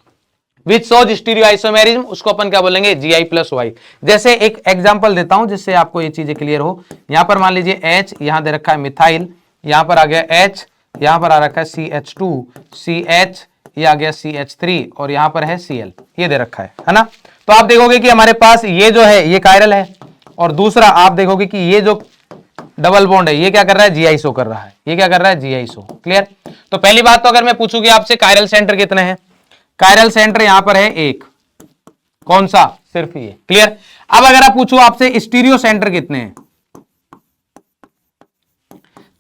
विच सोज स्टीरियो आइसोमेरिज्म, उसको अपन क्या बोलेंगे? Gi plus Y. जैसे एक एग्जांपल देता हूं जिससे आपको ये चीजें क्लियर हो। यहां पर मान लीजिए H, यहां दे रखा है मिथाइल, यहां पर आ गया H, यहां पर आ रखा है CH2, CH, ये आ गया CH3 और यहां पर है Cl, ये दे रखा है ना। तो आप देखोगे कि हमारे पास ये जो है ये कायरल है, और दूसरा आप देखोगे कि ये जो डबल बॉन्ड है ये क्या कर रहा है? Gi शो कर रहा है। ये क्या कर रहा है? Gi show. क्लियर? तो पहली बात तो अगर मैं पूछूंगी आपसे कायरल सेंटर कितने हैं, कायरल सेंटर यहां पर है एक, कौन सा? सिर्फ ये। क्लियर? अब अगर आप पूछूं आपसे स्टीरियो सेंटर कितने हैं,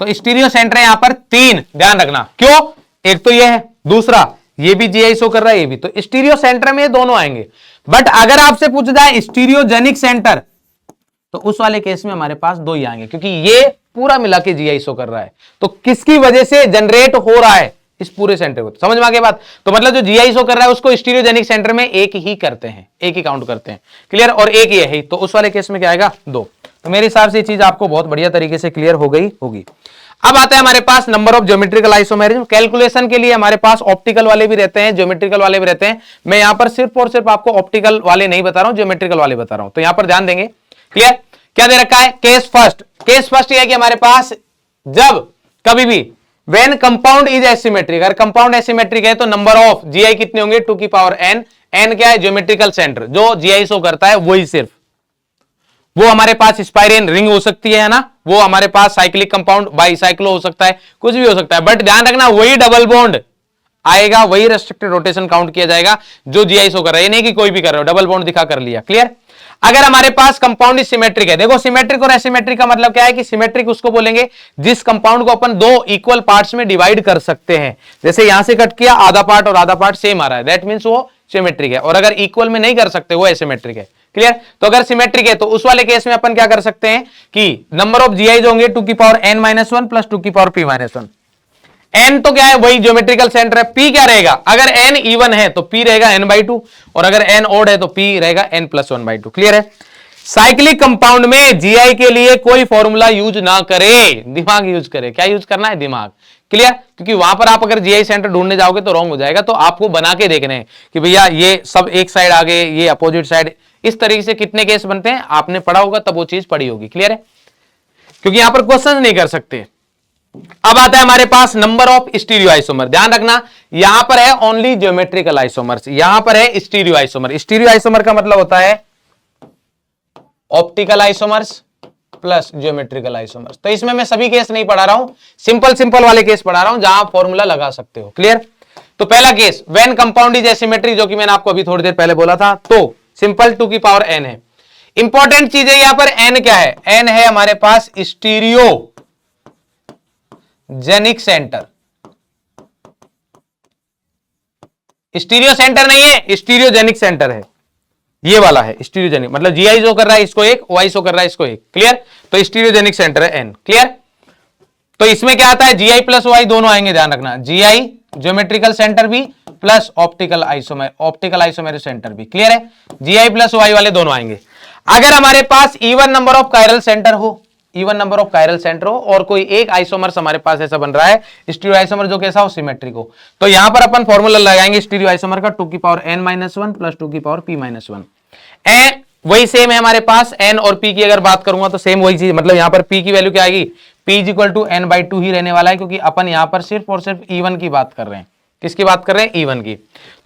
तो स्टीरियो सेंटर यहां पर तीन। ध्यान रखना, क्यों? एक तो ये है, दूसरा ये भी Gi शो कर रहा है, ये भी। तो स्टीरियो सेंटर में ये दोनों आएंगे। बट अगर आपसे पूछा जाए स्टीरियोजेनिक सेंटर, तो उस वाले केस में हमारे पास दो ही आएंगे, क्योंकि ये पूरा मिला के Gi शो कर रहा है। तो किसकी वजह से जनरेट हो रहा है? इस पूरे सेंटर को। समझ में आ गई बात? तो मतलब जो Gi शो कर रहा है उसको स्टीरियोजेनिक सेंटर में एक ही करते हैं, एक ही काउंट करते हैं। क्लियर? और एक ही है, तो उस वाले केस में क्या आएगा? दो। तो मेरे हिसाब से ये चीज आपको बहुत बढ़िया तरीके से क्लियर हो गई होगी। अब आता है हमारे पास number of geometrical isomerism. Calculation के लिए हमारे पास ऑप्टिकल वाले भी रहते हैं, ज्योमेट्रिकल वाले भी रहते हैं। मैं यहां पर सिर्फ और सिर्फ आपको ऑप्टिकल वाले नहीं बता रहा हूं, ज्योमेट्रिकल वाले बता रहा हूं। तो यहां पर ध्यान देंगे। क्लियर? क्या दे रखा है? Case first. केस फर्स्ट ये है कि हमारे पास जब कभी भी व्हेन कंपाउंड इज एसिमेट्रिक, अगर कंपाउंड एसिमेट्रिक है तो नंबर ऑफ Gi कितने होंगे? 2 की पावर n। n क्या है? ज्योमेट्रिकल सेंटर, जो Gi शो करता है वही, सिर्फ वो हमारे पास स्पाइरिन रिंग हो सकती है ना, वो हमारे पास साइक्लिक कंपाउंड बाईसाइक्लो हो सकता है, कुछ भी हो सकता है। बट ध्यान रखना वही डबल बॉन्ड आएगा, वही रेस्ट्रिक्टेड रोटेशन काउंट किया जाएगा जो Gi शो कर रहा है। नहीं कि कोई भी कर रहा हो, डबल बॉन्ड दिखा कर लिया। क्लियर? अगर हमारे पास कंपाउंड सिमेट्रिक है, देखो सिमेट्रिक और एसिमेट्रिक का मतलब क्या है कि सिमेट्रिक उसको बोलेंगे जिस कंपाउंड को अपन दो इक्वल पार्ट्स में डिवाइड कर सकते हैं। जैसे यहां से कट किया, आधा पार्ट और आधा पार्ट सेम आ रहा है, दैट मींस वो सिमेट्रिक है। और अगर इक्वल में नहीं कर सकते, वो एसिमेट्रिक है। क्लियर? तो अगर सिमेट्रिक है तो उस वाले केस में अपन क्या कर सकते हैं कि नंबर ऑफ Gi होंगे 2 की पावर n-1 प्लस 2 की पावर p-1। n तो क्या है? वही ज्योमेट्रिकल सेंटर है। p क्या रहेगा? अगर n इवन है तो p रहेगा n/2, और अगर n ऑड है तो p रहेगा n+1/2। क्लियर है? साइक्लिक कंपाउंड में Gi के लिए कोई फॉर्मूला यूज ना करे, दिमाग यूज करे। क्या यूज करना है? दिमाग। क्लियर? क्योंकि वहां पर आप अगर Gi सेंटर ढूंढने जाओगे तो रॉन्ग हो जाएगा। तो आपको बना के देखने हैं कि भैया ये सब एक साइड आ गए, ये अपोजिट साइड, इस तरीके से कितने केस बनते हैं आपने पढ़ा होगा, तब वो चीज पढ़ी होगी। क्लियर है? क्योंकि यहां पर क्वेश्चन नहीं कर सकते। अब आता है हमारे पास नंबर ऑफ स्टीरियो आइसोमर। ध्यान रखना, यहां पर है ओनली ज्योमेट्रिकल आइसोमर्स, यहां पर है स्टीरियो आइसोमर। स्टीरियो आइसोमर का मतलब होता है optical isomers plus geometrical isomers. तो इसमें मैं सभी केस नहीं पढ़ा रहा हूं, सिंपल सिंपल वाले केस पढ़ा रहा हूं जहां आप फॉर्मूला लगा सकते हो। क्लियर? तो पहला case when compound is asymmetric, जो कि मैंने आपको अभी थोड़ी देर पहले बोला था, तो सिंपल 2 की पावर n है। इंपॉर्टेंट चीज है यहां पर n क्या है? n है हमारे पास stereogenic centre. Stereocentre नहीं है, स्टीरियोजेनिक सेंटर है। ये वाला है स्टीरियोजेनिक, मतलब जीआई जो कर रहा है इसको एक, वाई शो कर रहा है इसको एक। क्लियर? तो स्टीरियोजेनिक सेंटर है एन। क्लियर? तो इसमें क्या आता है, जीआई प्लस वाई दोनों आएंगे, ध्यान रखना, जीआई ज्योमेट्रिकल सेंटर भी प्लस ऑप्टिकल आइसोमेरिक सेंटर भी। क्लियर है? जीआई प्लस वाई वाले दोनों आएंगे। अगर हमारे पास even number of chiral centre हो, even number of chiral centre हो और कोई एक आइसोमर्स हमारे पास ऐसा बन रहा है स्टीरियो आइसोमर जो कैसा हो, सिमेट्रिक हो, तो यहां पर अपन फॉर्मूला लगाएंगे स्टीरियो आइसोमर का 2 की पावर n-1 प्लस 2 की पावर p-1। वही सेम है हमारे पास, n और p की अगर बात करूंगा तो सेम वही चीज, मतलब यहां पर p की वैल्यू क्या आएगी, p is equal to n/2 ही रहने वाला है, क्योंकि अपन यहां पर सिर्फ और सिर्फ E1 की बात कर रहे हैं। किसकी बात कर रहे हैं, E1 की।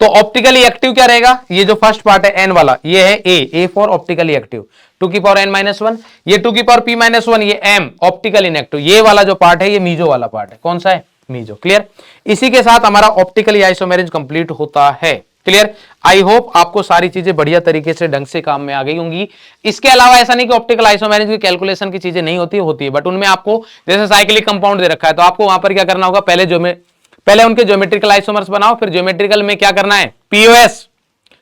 तो ऑप्टिकली एक्टिव क्या रहेगा, ये जो फर्स्ट पार्ट है n वाला, ये है a फॉर ऑप्टिकली एक्टिव, 2 की पावर n-1, ये 2 की पावर p-1, ये m ऑप्टिकल इनएक्टिव, ये वाला जो पार्ट है ये मीजो वाला पार्ट है। कौन सा है, मीजो। क्लियर? इसी के साथ हमारा ऑप्टिकली आइसोमेरिज कंप्लीट होता है। क्लियर? आई होप आपको सारी चीजें बढ़िया तरीके से ढंग से काम में आ गई होंगी। इसके अलावा ऐसा नहीं कि ऑप्टिकल आइसोमेरिज की कैलकुलेशन की चीजें नहीं होती है, बट उनमें आपको जैसे साइक्लिक कंपाउंड दे रखा है तो आपको वहां पर क्या करना होगा, पहले उनके ज्योमेट्रिकल आइसोमर्स बनाओ, फिर ज्योमेट्रिकल में क्या करना है, पीओएस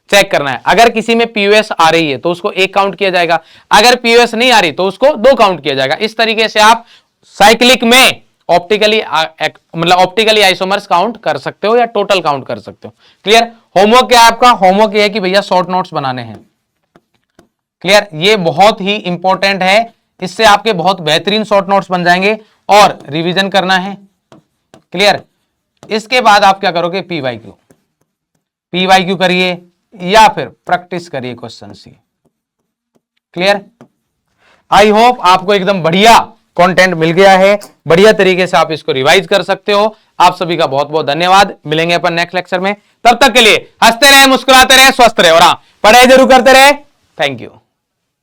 चेक करना है। अगर किसी में पीओएस आ रही है तो उसको एक काउंट किया जाएगा, अगर पीओएस नहीं आ रही तो उसको 2 काउंट किया जाएगा। इस तरीके से आप साइक्लिक में ऑप्टिकली आइसोमर्स काउंट कर सकते हो या टोटल काउंट कर सकते हो। क्लियर? होमवर्क क्या है आपका, होमवर्क ये है कि भैया शॉर्ट नोट्स बनाने हैं। क्लियर? ये बहुत ही इंपॉर्टेंट है, इससे आपके बहुत बेहतरीन शॉर्ट नोट्स बन जाएंगे और रिवीजन करना है। क्लियर? इसके बाद आप क्या करोगे, पीवाईक्यू करिए या फिर प्रैक्टिस करिए question C. Clear? I hope आपको एकदम बढ़िया कंटेंट मिल गया है, बढ़िया तरीके से आप इसको रिवाइज कर सकते हो। आप सभी का बहुत बहुत धन्यवाद, मिलेंगे अपन नेक्स्ट लेक्चर में। तब तक के लिए हंसते रहे, मुस्कुराते रहे, स्वस्थ रहे और हाँ, पढ़ाई जरूर करते रहे। Thank you.